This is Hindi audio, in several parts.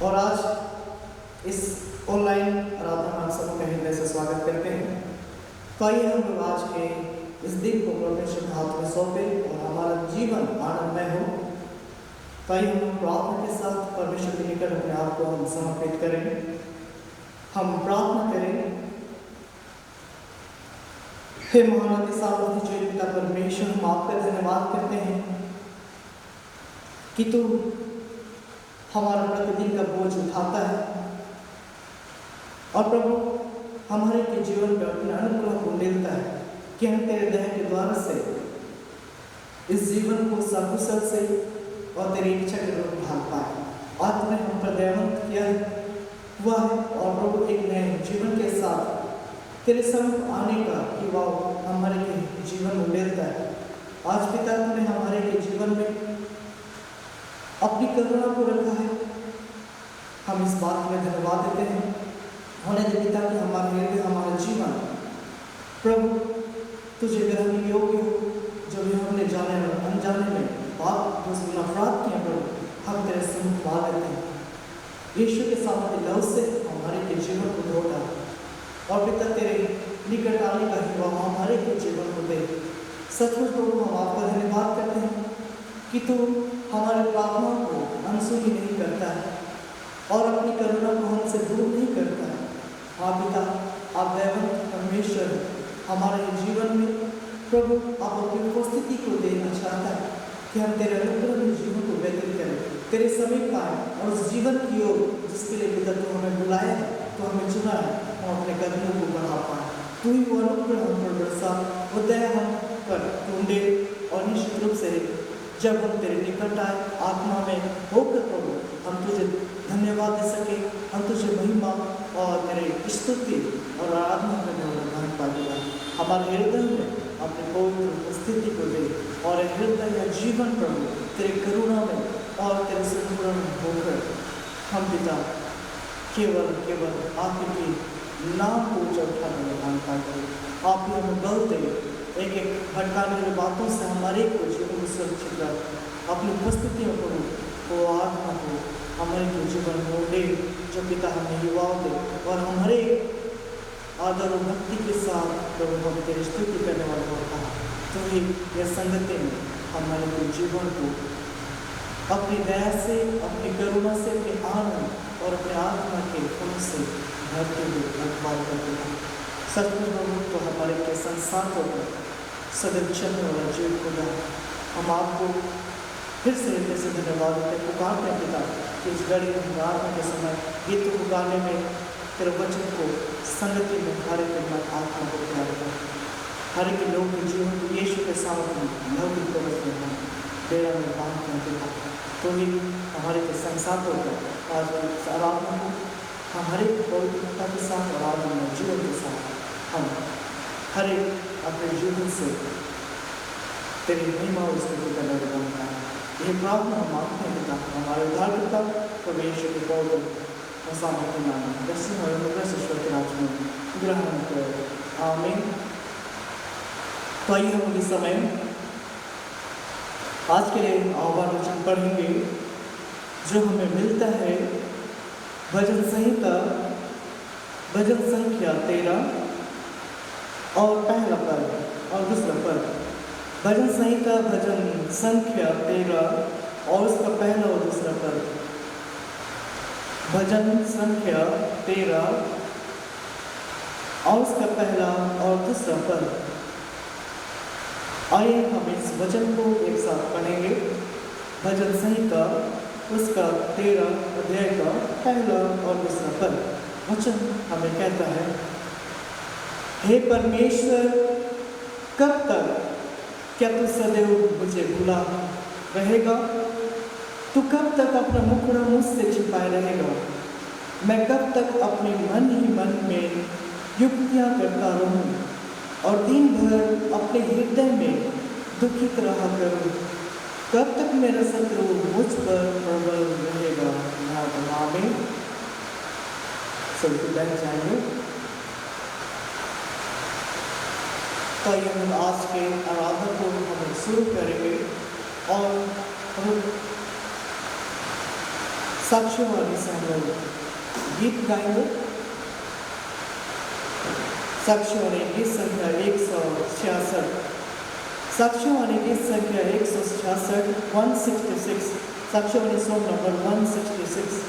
और आज इस ऑनलाइन आराधना में आप सबका हृदय से स्वागत करते हैं। तो आइए हम लोग आज के इस दिन को परमेश्वर के हाथ में सौंपे और हमारा जीवन आनंदमय हो। तो आइए हम प्रार्थना के साथ परमेश्वर के निकट अपने आप को हम समर्पित करें। हम प्रार्थना करें। हे महानदी सामर्थ्य जय पिता परमेश्वर, हम आपका धन्यवाद करते हैं कि तू हमारा प्रतिदिन का बोझ उठाता है और प्रभु हमारे के जीवन में अपने अनुग्रह को मिलता है कि हम तेरे दया के द्वारा से इस जीवन को सकुशल से और तेरी इच्छा के रूप में ढाल पाए। आज तुमने हम पर दयावंत किया है हुआ है और प्रभु एक नए जीवन के साथ तेरे समीप आने का कि वह हमारे के जीवन में मिलता है। आज पिता तुमने हमारे के जीवन में अपनी करुणा को रखा है। हम इस बात में धन्यवाद देते हैं। होने दे पिता कि हमारे हृदय हमारा जीवन प्रभु तुझे ग्रहण योग्य हो। जो भी हमने जाने और अनजाने में बात नफरत किया प्रभु, हम तेरे सम्मुख पा देते हैं। यीशु के सामने लव से हमारे के जीवन को धो डाल और पिता तेरे निकट आने का ही वह हमारे के जीवन को दे। सचमुच प्रभु हम आपका धन्यवाद करते हैं कि तू हमारे प्रार्थनाओं को अनसुनी नहीं करता है और अपनी करुणा को हमसे दूर नहीं करता है। हाँ पिता, आप दयावंत परमेश्वर हमारे जीवन में प्रभु आप अपनी उपस्थिति को देना चाहता है कि हम तेरे अनुग्रह में जीवन को व्यतीत करें, तेरे समीप आए और उस जीवन की ओर जिसके लिए पिता तू हमें बुलाया है, तो हमें चुना है, हम अपने कदमों को बढ़ा पाए। तू ही वो अनुग्रह हम पर बरसा, वो दया हम पर ढूंढे और निश्चित रूप से जब हम तेरे निकट आए आत्मा में होकर प्रभु हम तुझे धन्यवाद दे सके, हम तुझे महिमा और तेरे स्तुति और आराधना करने वाला धन पाएगा। हमारे हृदय में अपने पवित्र उपस्थिति को दे और हृदय या जीवन प्रभु तेरे करुणा में और तेरे संपूर्ण में होकर हम पिता केवल आपके नाम को ऊंचा उठाने में धन पाएगा। आप ही हमें बल दे, एक एक भटकाने वाली बातों से हमारे को जीवन को सुरक्षित रख। अपनी उपस्थितियों को वो आत्मा को हमारे के जीवन में दे जो पिता हमें युवाओं दे और हमारे आदर और भक्ति के साथ प्रभु हम तेरी स्तुति करने वाले होता है। तो ही यह संगति में हमारे के जीवन को अपनी दया से, अपनी करुणा से, अपने आनंद और अपने आत्मा के फल से भरते हुए रखवाल करते हैं। सचमुच प्रभु तो हमारे के संसार को सदैव चलने वाला जीव खुदा, हम आपको फिर से हृदय से धन्यवाद देते पुकारते हैं पिता कि इस घड़ी प्रार्थना के समय गीत को गाने में तेरे वचन को संगति में हर एक आत्मा को प्यार कर हर एक लोग के जीवन को यीशु के सामने लौकिक प्रवच में हम बेड़ा में बांध करते तो ही हमारे के संसार को आज आराधना को हमारे पवित्रता के साथ और आराधना जीवन के साथ हम हर एक अपने जीवन से तेरी महिमा और स्तुति करने वाला बनता है। यह प्रार्थना हम मांगते हैं पिता हमारे उद्धारकर्ता परमेश्वर के पवित्र और सामर्थ्य नाम में दर्शन और अनुग्रह से ईश्वर के राज में ग्रहण करें, आमीन। तो आइए हम इस समय आज के लिए आह्वान वचन पढ़ेंगे जो हमें मिलता है भजन संहिता भजन संख्या 13 और पहला पद और दूसरा पद। भजन संहिता भजन संख्या 13 और उसका पहला और दूसरा पद। भजन संख्या 13 और उसका पहला और दूसरा पद। आइए हम इस वचन को एक साथ पढ़ेंगे। भजन संहिता उसका 13 अध्याय का पहला और दूसरा पद। वचन हमें कहता है, हे परमेश्वर, कब तक क्या तू सदैव मुझे भुला रहेगा? तू कब तक अपना मुखड़ा मुझसे छिपाए रहेगा? मैं कब तक अपने मन ही मन में युक्तियाँ करता रहूँ और दिन भर अपने हृदय में दुखित रहा करूँ? कब तक मेरा शत्रु मुझ पर प्रबल रहेगा? आमीन। सभी बैठ जाएंगे। तो हम आज के आराधना को हम शुरू करेंगे और हम साक्ष्यवाणी से हम लोग गीत गाएंगे। साक्ष्यवाणी गीत संख्या 166। साक्ष्यवाणी गीत संख्या 166 166। साक्ष्यवाणी सॉन्ग नंबर 166।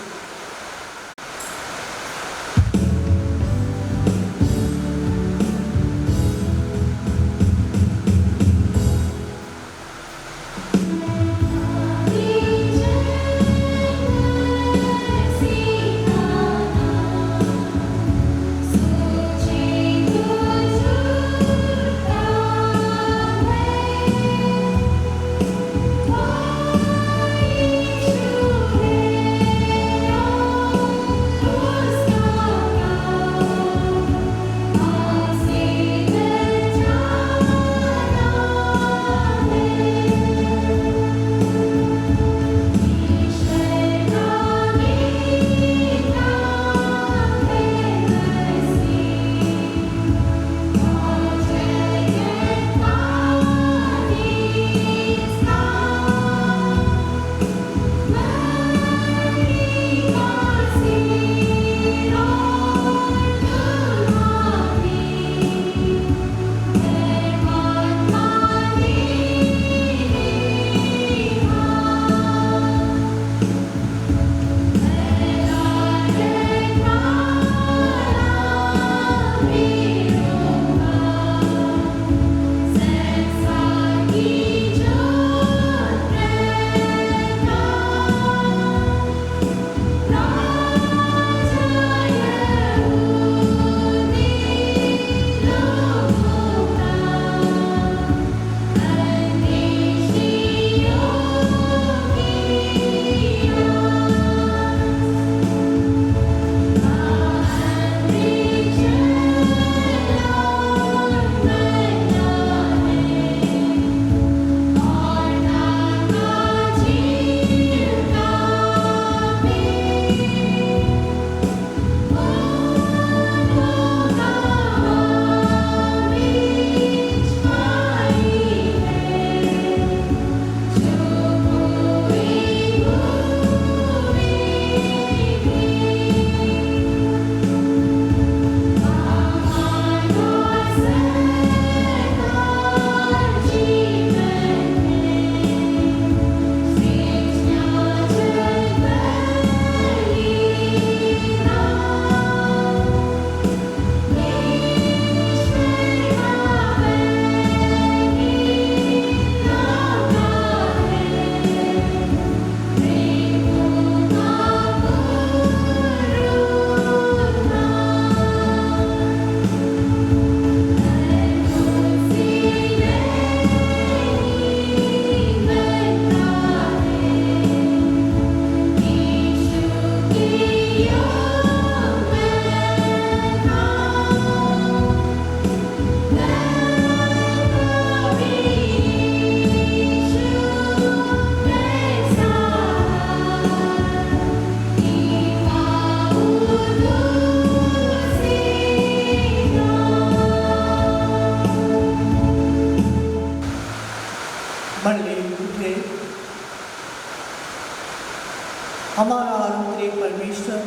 हमारा आराध्य परमेश्वर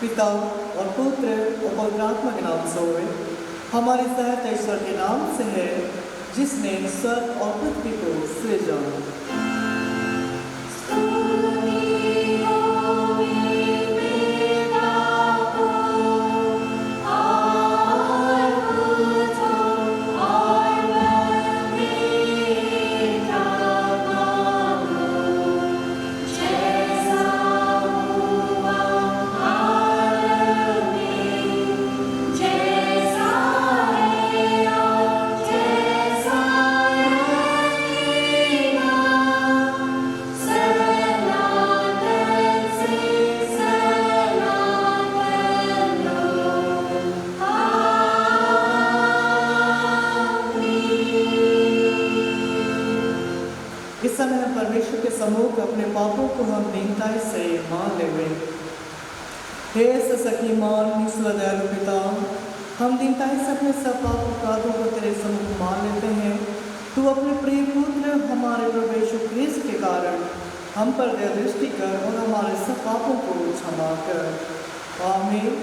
पिता और पुत्र और पवित्रात्मा के नाम से होए। हमारी सहायता ईश्वर के नाम से है जिसने स्वर्ग और पृथ्वी को सृजा। इस समय हम परमेश्वर के सम्मुख अपने पापों को हम दीनताई से मान लेंगे। हे ससखी मान दयालु पिता, हम दीनताई से अपने सब पाप अपराधों को तेरे सम्मुख मान लेते हैं। तू अपने प्रिय पुत्र हमारे प्रभु यीशु क्रिस्त के कारण हम पर दया दृष्टि कर और हमारे सब पापों को क्षमा कर। आमीन।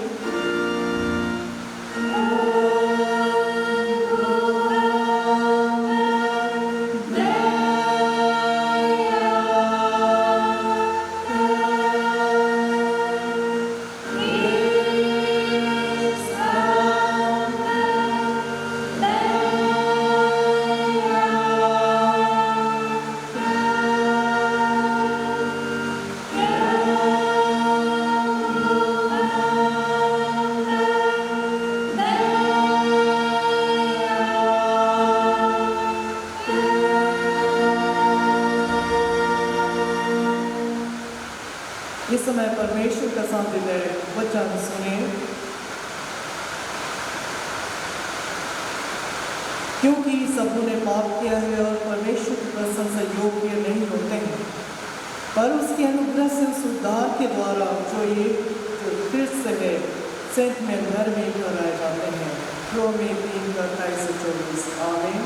इस समय परमेश्वर का शांतिमय वचन सुने। क्योंकि सबों ने पाप किया है और परमेश्वर की प्रशंसा योग्य नहीं होते हैं, पर उसके अनुग्रह से उस उद्धार के द्वारा जो कृष्ण है सेंत में घर में ठहराए जाते हैं। रोमी 3:23-24। आमीन।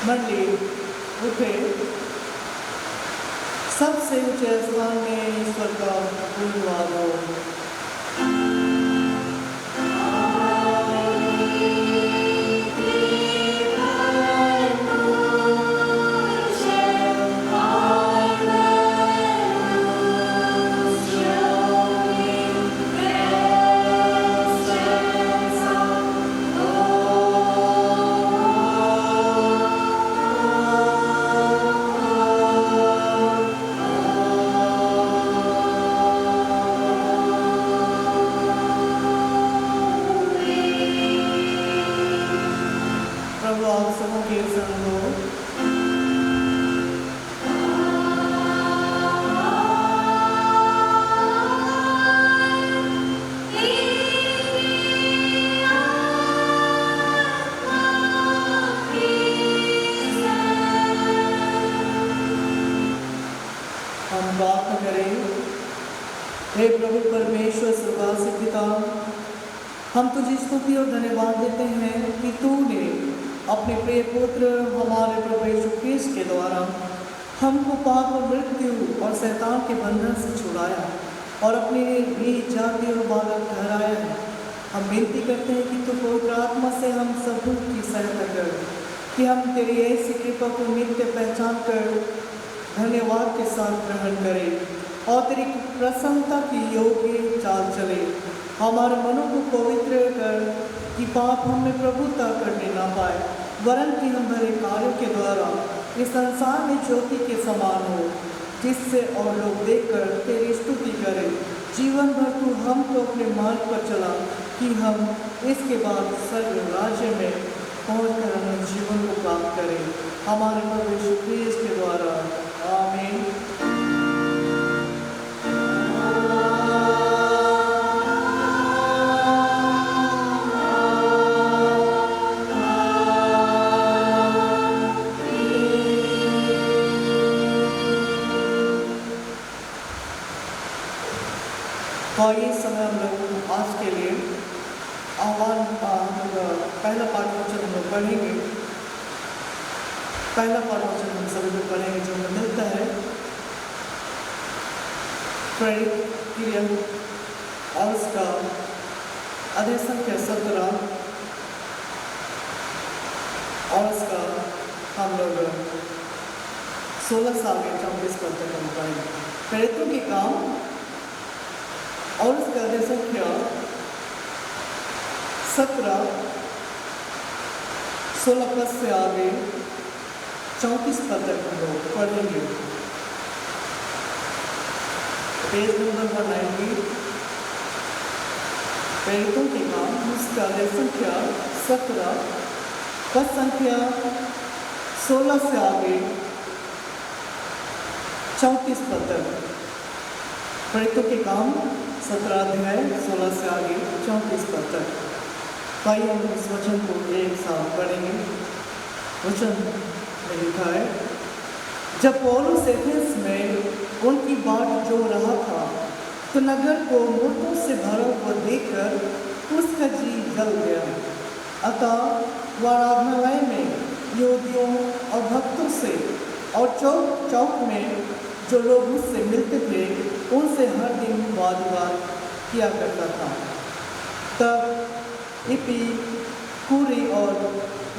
मंडली उठे, सबसे ऊंचे स्थान में ईश्वर का धन्यवाद हो। हे प्रभु परमेश्वर सर्ववासी पिता, हम तुझे स्तुति और धन्यवाद देते हैं कि तूने अपने प्रिय पुत्र हमारे प्रभु यीशु ख्रीस्त के द्वारा हमको पाप और मृत्यु और शैतान के बंधन से छुड़ाया और अपने लिए जाति और बालक ठहराया है। हम विनती करते हैं कि तू पवित्र आत्मा से हम सब की सहायता कर कि हम तेरी ऐसी कृपा को नित्य पहचान कर धन्यवाद के साथ ग्रहण करें और तेरी प्रसन्नता की योग्य चाल चले। हमारे मनों को पवित्र कर कि पाप हमें प्रभुता करने ना पाए, वरन कि हम भले कार्यों के द्वारा इस संसार में ज्योति के समान हो, जिससे और लोग देखकर तेरी स्तुति करें। जीवन भर तू हमको अपने मार्ग पर चला कि हम इसके बाद स्वर्ग राज्य में पहुंचकर हम जीवन को प्राप्त करें। हमारे प्रभु यीशु ख्रीस्त के द्वारा। आमीन। तो ये समय हम लोग आज के लिए आह्वान पहला पाठ वचन हम लोग पढ़ेंगे। पहला पाठ वचन हम सभी लोग पढ़ेंगे जो हमें मिलता है प्रेरित क्रिया और उसका अध्याय संख्या 17 और उसका हम लोग 16 साल के 34 पद तक हम पढ़ेंगे। प्रेरितों के काम और उसका अध्याय संख्या 17 16 पद से आगे 34 पद तक हम लोग पढ़ेंगे। Page number 190। प्रेरितों के काम उसका अध्याय संख्या 17 पद संख्या 16 से आगे 34 पद तक। प्रेरितों के काम 17 अध्याय 16 से आगे 34 पद तक। भाई हम इस वचन को एक साथ पढ़ेंगे। वचन में लिखा है, जब पौलुस एथेंस में उनकी बाट जो रहा था तो नगर को मुर्दों से भरा हुआ देखकर उसका जी जल गया। अतः वह आराधनालय में यहूदियों और भक्तों से और चौक चौक में जो लोग उससे मिलते थे उनसे हर दिन वाद विवाद किया करता था। तब इपिकूरी और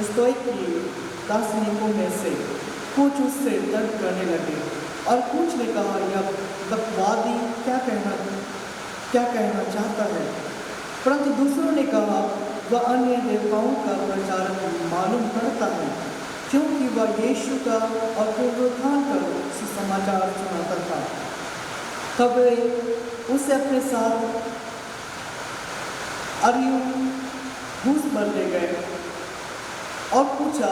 स्तोइक की दार्शनिकों में से कुछ उससे तर्क करने लगे और कुछ ने कहा, यह बकवादी क्या कहना चाहता है। परंतु दूसरों ने कहा, वह अन्य देवताओं का प्रचारक मालूम पड़ता है, क्योंकि वह यीशु का और पुनरुत्थान का सुसमाचार सुनाता था। तब वे उसे अपने साथ अरियुस पर ले गए और पूछा,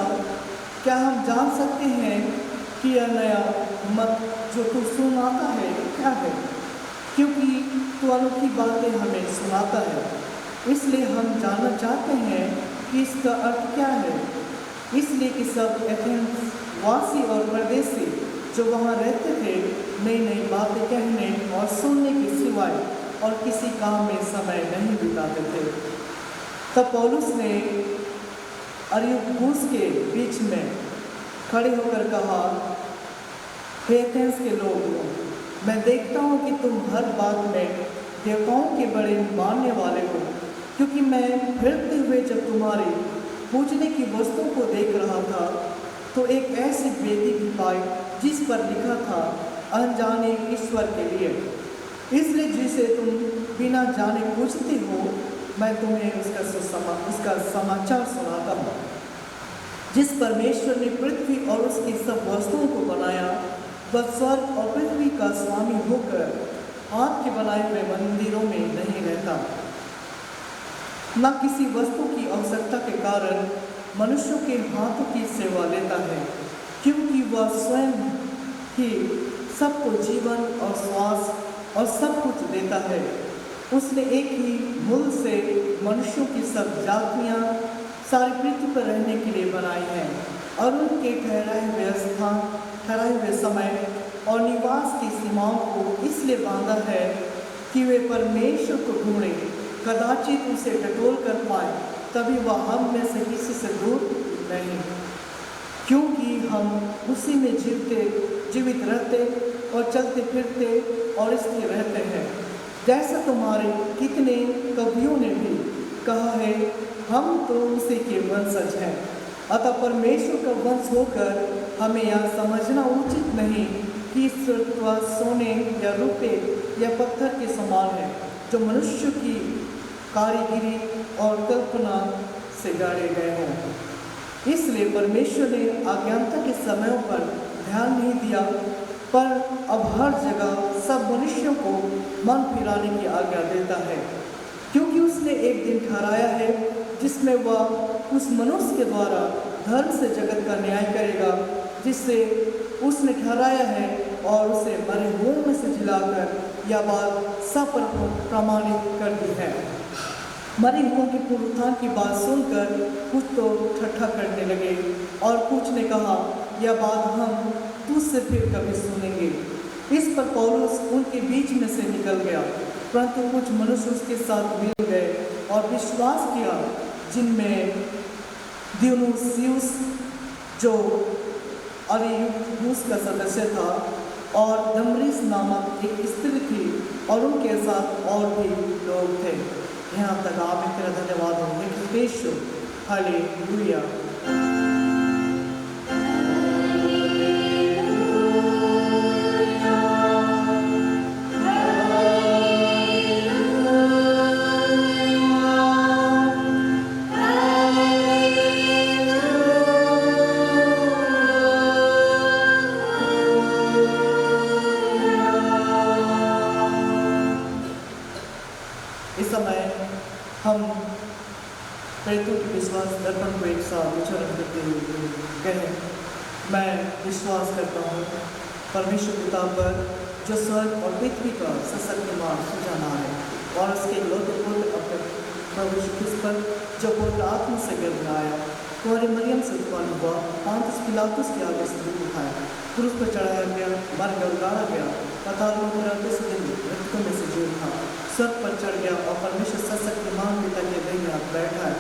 क्या हम जान सकते हैं कि यह नया मत जो तू सुनाता है क्या है? क्योंकि तू अनोखी बातें हमें सुनाता है, इसलिए हम जानना चाहते हैं कि इसका अर्थ क्या है। इसलिए कि सब एथेंस वासी और परदेसी जो वहाँ रहते थे नई नई बातें कहने और सुनने के सिवाय और किसी काम में समय नहीं बिताते थे। तब पौलुस ने अरियुस के बीच में खड़े होकर कहा, हे एथेंस के लोगों, मैं देखता हूँ कि तुम हर बात में देवताओं के बड़े मानने वाले हो, क्योंकि मैं फिरते हुए जब तुम्हारी पूजने की वस्तुओं को देख रहा था तो एक ऐसी वेदी भी पाई जिस पर लिखा था, अनजाने ईश्वर के लिए। इसलिए जिसे तुम बिना जाने पूजते हो, मैं तुम्हें उसका समाचार सुनाता हूँ। जिस परमेश्वर ने पृथ्वी और उसकी सब वस्तुओं को बनाया, वह स्वर्ग और पृथ्वी का स्वामी होकर हाथ के बनाए हुए मंदिरों में नहीं रहता, न किसी वस्तु की आवश्यकता के कारण मनुष्यों के हाथों की सेवा लेता है, क्योंकि वह स्वयं ही सबको जीवन और श्वास और सब कुछ देता है। उसने एक ही मूल से मनुष्यों की सब जातियां सारी पृथ्वी पर रहने के लिए बनाई हैं और उनके ठहराए हुए स्थान, ठहराए हुए समय और निवास की सीमाओं को इसलिए बांधा है कि वे परमेश्वर को ढूंढें, कदाचित उसे टटोल कर पाए, तभी वह हम में से किसी से दूर नहीं, क्योंकि हम उसी में जीवित रहते और चलते फिरते और स्थिर रहते हैं। जैसा तुम्हारे कितने कवियों ने भी कहा है, हम तो उसी के वंशज हैं। अतः परमेश्वर का वंश होकर हमें यह समझना उचित नहीं कि ईश्वर सोने या रुपये या पत्थर के समान है, जो मनुष्य की कारीगिरी और कल्पना से गाड़े गए हों। इसलिए परमेश्वर ने अज्ञानता के समयों पर ध्यान नहीं दिया, पर अब हर जगह सब मनुष्यों को मन फिराने की आज्ञा देता है, क्योंकि उसने एक दिन ठहराया है जिसमें वह उस मनुष्य के द्वारा धर्म से जगत का न्याय करेगा, जिससे उसने ठहराया है, और उसे मरे हुओं में से जिलाकर यह बात सब पर प्रमाणित कर दी है। मरे हुओं के पुनरुत्थान की बात सुनकर कुछ तो ठट्ठा करने लगे और कुछ ने कहा, यह बात हम तुझसे फिर कभी सुनेंगे। इस पर पौलुस उनके बीच में से निकल गया, परंतु कुछ मनुष्य उसके साथ मिल गए और विश्वास किया, जिनमें दियोनुसियुस जो अरियुस का सदस्य था और दमरिस नामक एक स्त्री थी और उनके साथ और भी लोग थे। यहाँ तक आप तेरा धन्यवाद होंगे कि हालेलुया। इस समय हम प्रेतों के विश्वास दर्पण को एक साथ उच्चारण करते हुए कहें, मैं विश्वास करता हूँ परमेश्वर पिता पर, जो स्वर्ग और पृथ्वी का सशक्तिमान सुजाना है, और उसके इकलौते पुत्र अपने प्रभु यीशु ख्रिस्त पर, जो पवित्र आत्मा से गर्भ में आया, कुंवारी मरियम से उत्पन्न हुआ, पोंतियुस पिलातुस के आगे से दुख उठाया, क्रूस पर चढ़ाया गया, मर गया, गाड़ा गया, पाताल में उतरा, तीसरे दिन मृतकों में से जी स्वर्ग पर चढ़ गया और परमेश्वर सशक्तिमान पिता के दाहिने हाथ बैठा है,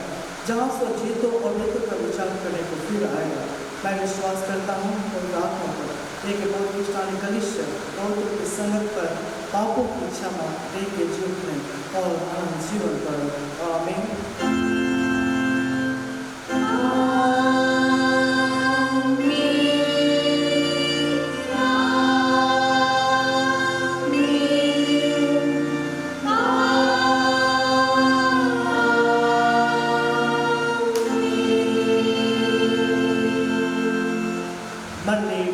जहाँ से वो जीतों और मृत्यु का विचार करने को फिर आएगा। मैं विश्वास करता हूँ उन आत्मा पर एक बहुत पुष्टानी कलिश्य और की संगत पर पापों की क्षमा दे के जीवने और अनंत जीवन पर। आमीन।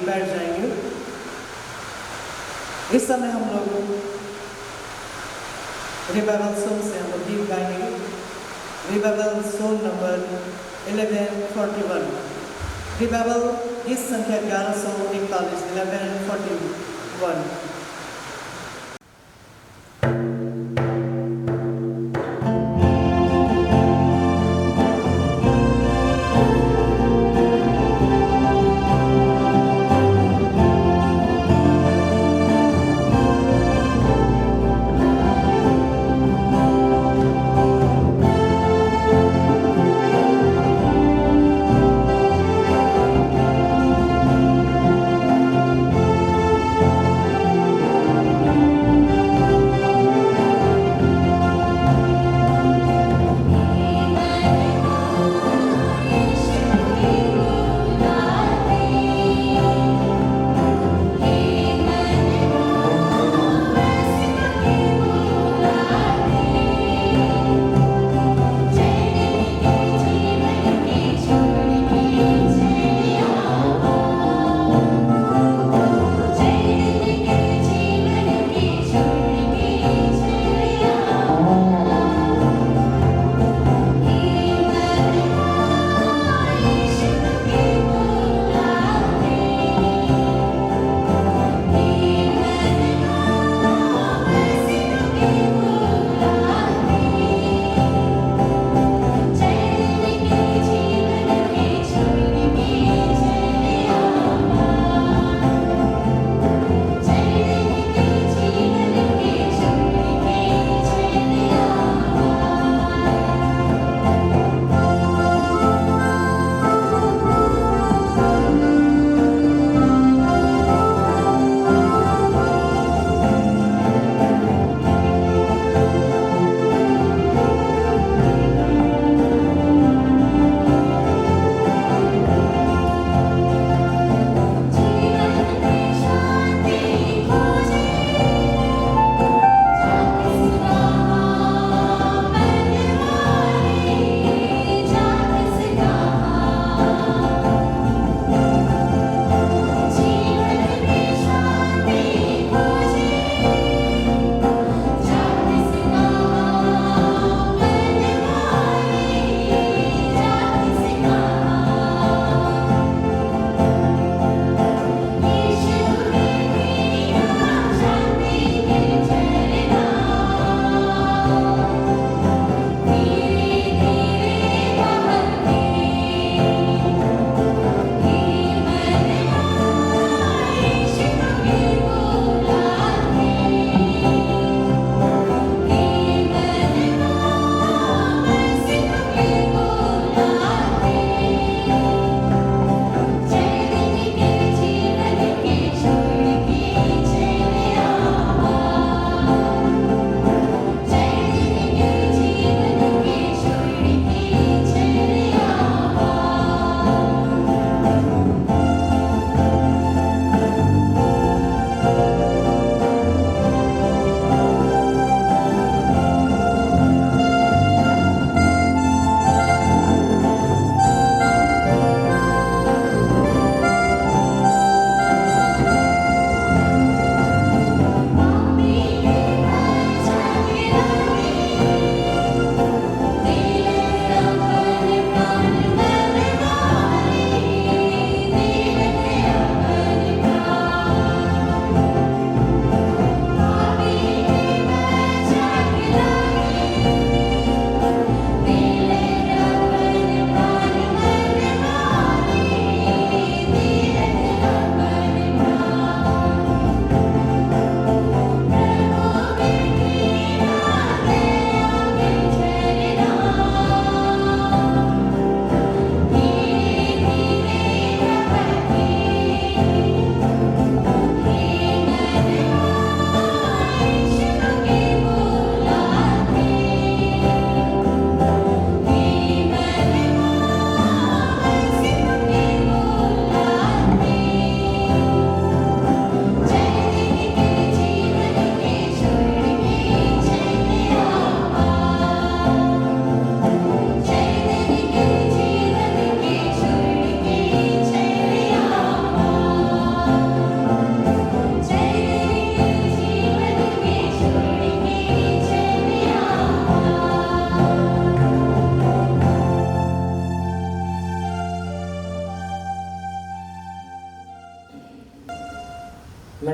बैठ जाएंगे। इस समय हम लोग रिवाइवल सॉन्ग से हम लोग गीत गाएंगे। रिवाइवल सॉन्ग नंबर 1141, रिवाइवल गीत संख्या 1141, 1141।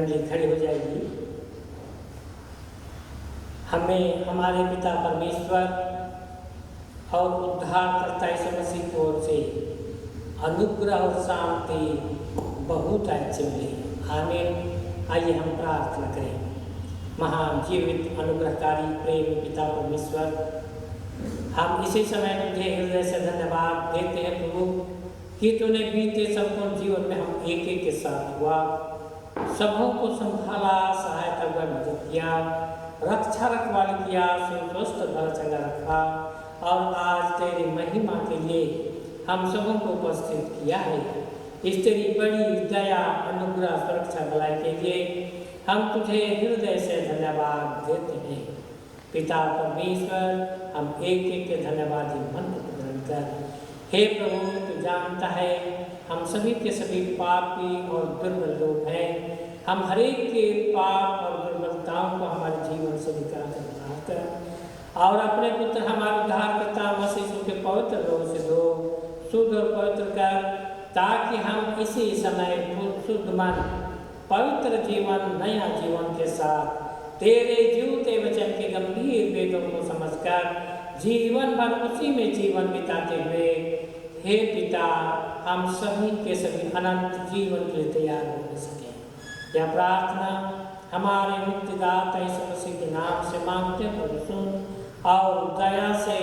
मंडली खड़ी हो जाएगी। हमें हमारे पिता परमेश्वर और उद्धारकर्ता यीशु मसीह की ओर से अनुग्रह और शांति बहुत अच्छे मिले। आमीन। आइए हम प्रार्थना करें। महान जीवित अनुग्रहकारी प्रेम पिता परमेश्वर, हम इसी समय तुझे हृदय से धन्यवाद देते हैं प्रभु कि तूने बीते संपूर्ण जीवन में हम एक एक के साथ हुआ, सबों को संभाला, सहायता हुआ, मदद किया, रक्षा रखवाली किया, स्वस्थ भला चंगा रखा और आज तेरी महिमा के लिए हम सबों को उपस्थित किया है। इस तेरी बड़ी दया, अनुग्रह, सुरक्षा, भलाई के लिए हम तुझे हृदय से धन्यवाद देते हैं। पिता परमेश्वर, हम एक एक के धन्यवादी मन को ग्रहण कर। हे प्रभु, तू जानता है हम सभी के सभी पापी और दुर्बल लोग हैं। हम हर एक के पाप और दुर्बलताओं को हमारे जीवन से निकाल कर और अपने पुत्र हमारे उद्धारकर्ता मसीह यीशु के पवित्र लोग से दो शुद्ध और पवित्र कर, ताकि हम इसी समय शुद्ध मन, पवित्र जीवन, नया जीवन के साथ तेरे जीवते वचन के गंभीर वेदों को समझकर जीवन भर उसी में जीवन बिताते हुए, हे पिता, हम सभी के सभी अनंत जीवन के लिए तैयार हो सके। यह प्रार्थना हमारे मुक्तिदाता यीशु मसीह के नाम से मांगते हैं, सुन और दया से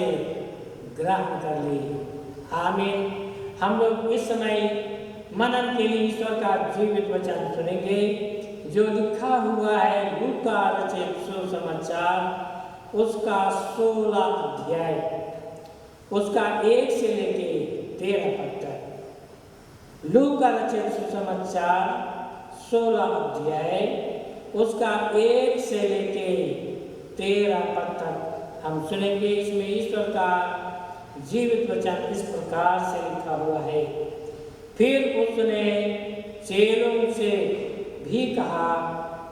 ग्रहण कर ले। आमीन। हम लोग इस समय मनन के लिए ईश्वर का जीवित वचन सुनेंगे, जो लिखा हुआ है लूका रचित सुसमाचार उसका 16 अध्याय, उसका 1 से लेके 13 पद तक। लूका रचित सुसमाचार 16 अध्याय उसका 1 से लेके 13 पद तक हम सुनेंगे। इसमें ईश्वर का जीवित वचन इस प्रकार से लिखा हुआ है। फिर उसने चेलों से भी कहा,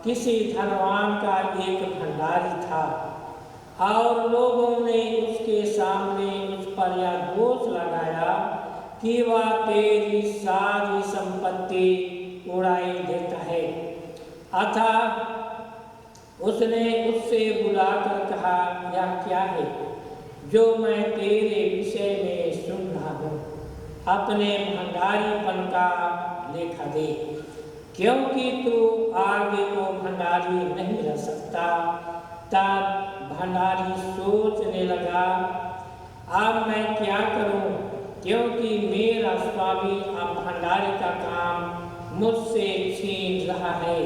किसी धनवान का एक भंडारी था और लोगों ने उसके सामने उस पर यह दोष लगाया कि वह तेरी सारी संपत्ति उड़ाई देता है। अतः उसने उससे बुलाकर कहा, यह क्या है जो मैं तेरे विषय में सुन रहा हूँ? अपने भंडारीपन का लेखा दे, क्योंकि तू आगे को भंडारी नहीं रह सकता। तब भंडारी सोचने लगा, अब मैं क्या करूं, क्योंकि मेरा स्वामी अब भंडारी का काम मुझसे छीन रहा है।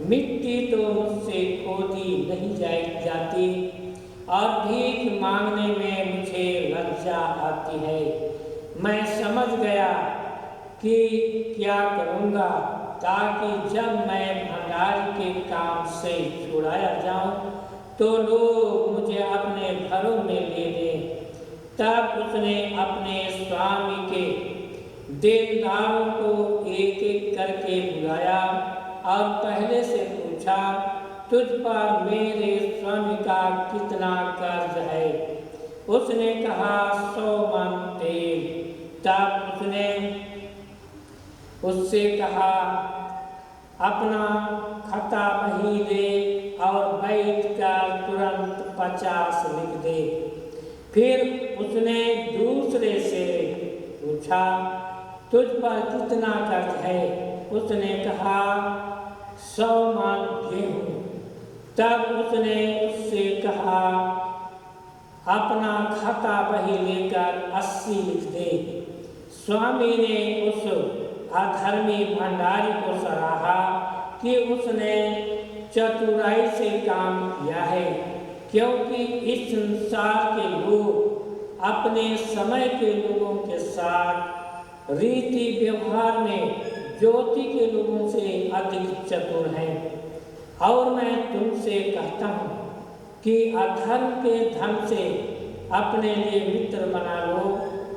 मिट्टी तो मुझसे खोदी नहीं जाती और भीख मांगने में मुझे लज्जा आती है। मैं समझ गया कि क्या करूंगा, ताकि जब मैं भंडारी के काम से छुड़ाया जाऊं तो लोग मुझे अपने घरों में ले लें। तब उसने अपने स्वामी के देनदारों को एक एक करके बुलाया और पहले से पूछा, तुझ पर मेरे स्वामी का कितना कर्ज है? उसने कहा, 100 मन तेल। तब उसने उससे कहा, अपना खाता बही दे और बैठ कर तुरंत 50 लिख दे। फिर उसने दूसरे से पूछा, तुझ पर कितना कर्ज है? उसने कहा, 100 मन गेहूं। तब उसने उससे कहा, अपना खाता बही लेकर 80 लिख दे। स्वामी ने उस अधर्मी भंडारी को सराहा कि उसने चतुराई से काम किया है, क्योंकि इस संसार के लोग अपने समय के लोगों के साथ रीति व्यवहार में ज्योति के लोगों से अधिक चतुर हैं। और मैं तुमसे कहता हूँ कि अधर्म के धन से अपने लिए मित्र बना लो,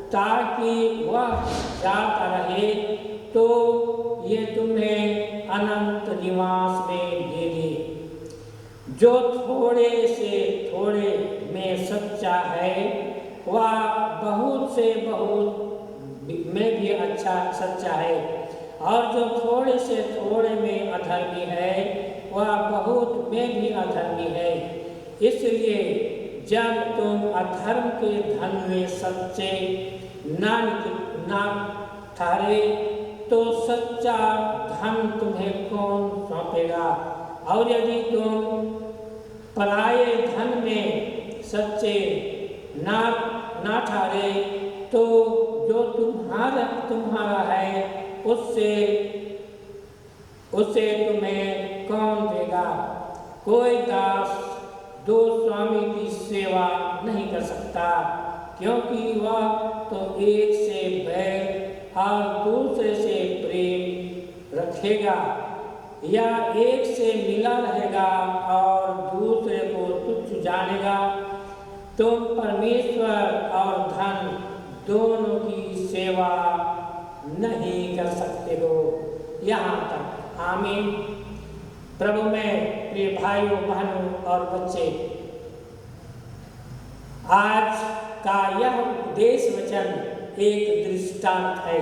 ताकि वह जाता रहे तो ये तुम्हें अनंत निवास में दे दे। जो थोड़े से थोड़े में सच्चा है, वह बहुत से बहुत में भी अच्छा सच्चा है, और जो थोड़े से थोड़े में अधर्मी है वह बहुत में भी अधर्मी है। इसलिए जब तुम अधर्म के धन में सच्चे ना ठहरे तो सच्चा धन तुम्हें कौन सौंपेगा? और यदि तुम पराये धन में सच्चे ना ठहरे तो जो तुम्हारा है उससे तुम्हें कौन देगा? कोई दास दो स्वामी की सेवा नहीं कर सकता, क्योंकि वह तो एक से बैर और दूसरे से प्रेम रखेगा, या एक से मिला रहेगा और दूसरे को तुच्छ जानेगा। तुम परमेश्वर और धन दोनों की सेवा नहीं कर सकते हो। यहाँ तक। आमीन। प्रभु में प्रिय भाइयों बहनों और बच्चे, आज का यह उपदेश वचन एक दृष्टांत है।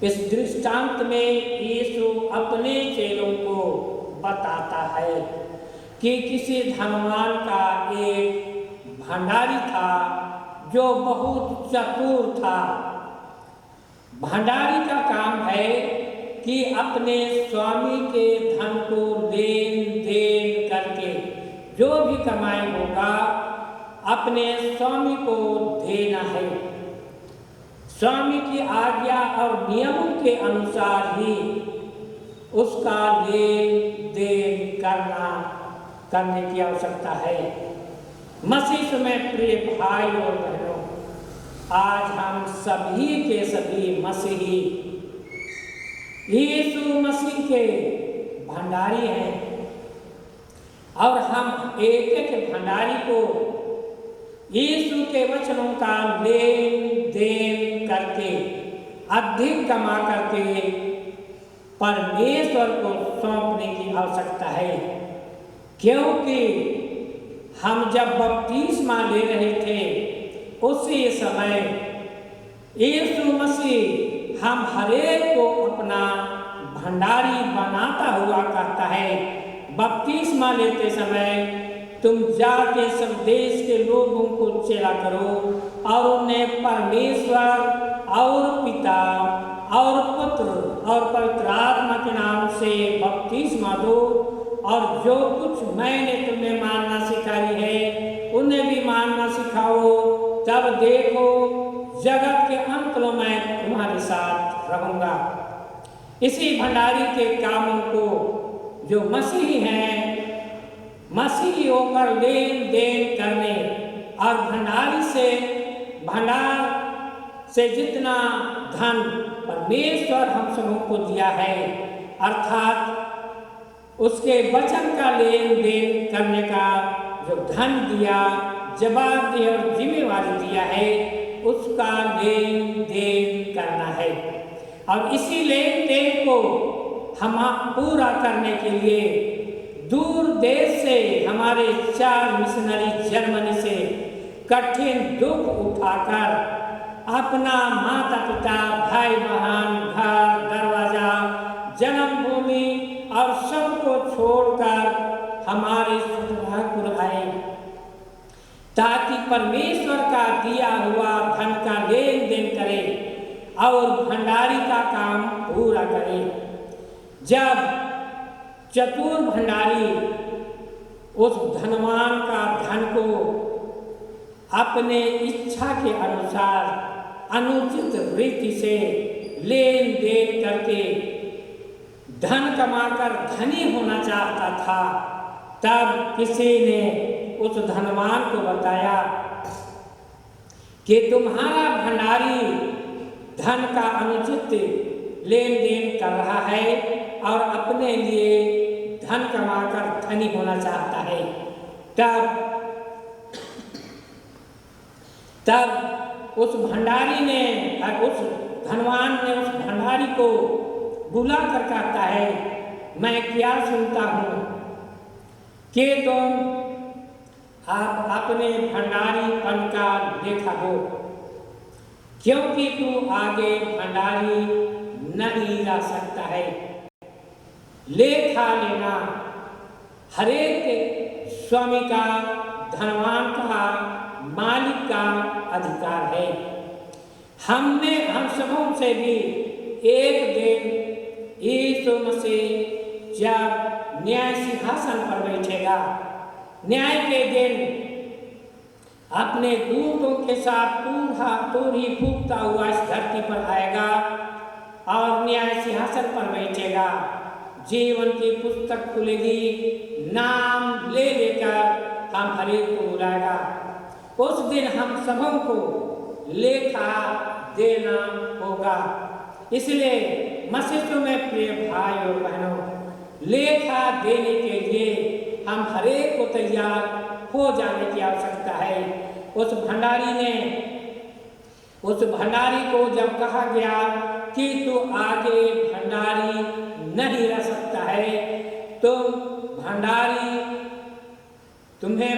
इस दृष्टांत में यीशु अपने चेलों को बताता है कि किसी धनवान का एक भंडारी था जो बहुत चतुर था। भंडारी का काम है कि अपने स्वामी के धन को लेन देन करके जो भी कमाई होगा अपने स्वामी को देना है। स्वामी की आज्ञा और नियमों के अनुसार ही उसका लेन देन करने की आवश्यकता है। मसीह में प्रिय भाई और बहनों, आज हम सभी के सभी मसीही यीशु मसीह के भंडारी हैं और हम एक एक भंडारी को यीशु के वचनों का लेन देन करके अधिक कमा करके परमेश्वर को सौंपने की आवश्यकता है। क्योंकि हम जब बपतिस्मा ले रहे थे उसी समय यीशु मसीह हम हरेक को अपना भंडारी बनाता हुआ कहता है। बपतिस्मा लेते समय तुम जाके सब देश के लोगों को चेला करो और उन्हें परमेश्वर और पिता और पुत्र और पवित्र आत्मा के नाम से बपतिस्मा दो, और जो कुछ मैंने तुम्हें मानना सिखाई है उन्हें भी मानना सिखाओ। तब देखो जगत के अंत में मैं तुम्हारे साथ रहूंगा। इसी भंडारी के कामों को जो मसीही हैं, मसीही होकर लेन देन करने और भंडार से जितना धन परमेश्वर हम सबों को दिया है, अर्थात उसके वचन का लेन देन करने का जो धन दिया, जवाबदेही और जिम्मेवारी दिया है, उसका लेन देन करना है। और इसी लेन देन को हम पूरा करने के लिए दूर देश से हमारे 4 मिशनरी जर्मनी से कठिन दुख उठाकर अपना माता पिता, भाई बहन, घर दरवाजा, जन्मभूमि और सबको छोड़कर हमारे सुधारपुर आए, ताकि परमेश्वर का दिया हुआ धन का लेन देन करे और भंडारी का काम पूरा करे। जब चतुर भंडारी उस धनवान का धन को अपने इच्छा के अनुसार अनुचित रीति से लेन देन करके धन कमाकर धनी होना चाहता था, तब किसी ने उस धनवान को बताया कि तुम्हारा भंडारी धन का अनुचित लेन देन कर रहा है और अपने लिए धन कमाकर धनी होना चाहता है। तब उस भंडारी ने, उस धनवान ने उस भंडारी को बुला कर कहता है, मैं क्या सुनता हूँ कि तुम आप अपने भंडारीपन का लेखा दो। क्योंकि तू आगे भंडारी नहीं रह सकता है। लेखा लेना हरेक स्वामी का, धनवान का, मालिक का अधिकार है। हम सबों से भी एक दिन यीशु मसीह जब न्याय सिंहासन पर बैठेगा, न्याय के दिन अपने दूतों के साथ तूरी फूंकता हुआ इस धरती पर आएगा और न्याय सिंहासन पर बैठेगा। जीवन की पुस्तक खुलेगी, नाम ले लेकर हम हरेक को बुलाएगा। उस दिन हम सबों को लेखा देना होगा। इसलिए मसीह में प्रिय भाई और बहनों, लेखा देने के लिए हम हरेक को तैयार हो जाने की आवश्यकता है। उस भंडारी को जब कहा गया कि तू आगे भंडारी नहीं रह सकता है, तुम्हें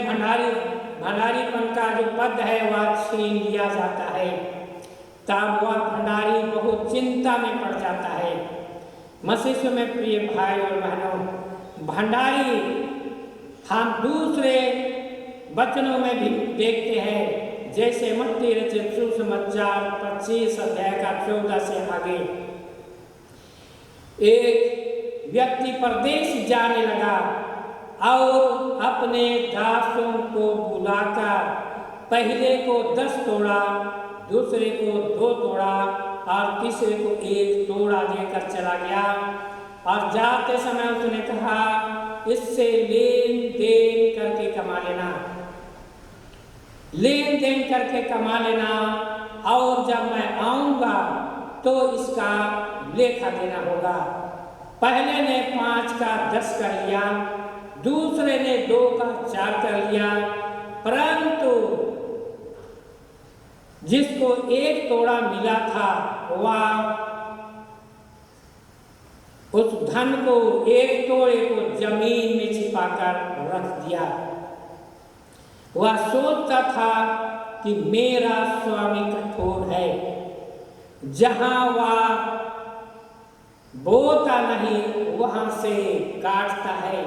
भंडारीपन का जो पद है वह छीन लिया जाता है। तब वह भंडारी बहुत चिंता में पड़ जाता है। मसीह में प्रिय भाई और बहनों, भंडारी हम दूसरे वचनों में भी देखते हैं, जैसे मत्ती रचित सुसमाचार 25 अध्याय का 14 से आगे। एक व्यक्ति परदेश जाने लगा और अपने दासों को बुलाकर पहले को 10 तोड़ा, दूसरे को 2 तोड़ा और तीसरे को 1 तोड़ा देकर चला गया। और जाते समय उसने कहा, इससे लेन देन करके कमा लेना, लेन देन करके कमा लेना, और जब मैं आऊंगा तो इसका लेखा देना होगा। पहले ने 5 का 10 कर लिया, दूसरे ने 2 का 4 कर लिया, परंतु जिसको 1 तोड़ा मिला था वह उस धन को, 1 तोड़े को जमीन में छिपाकर रख दिया। वह सोचता था कि मेरा स्वामी कठोर है, जहां वह बोता नहीं वहां से काटता है,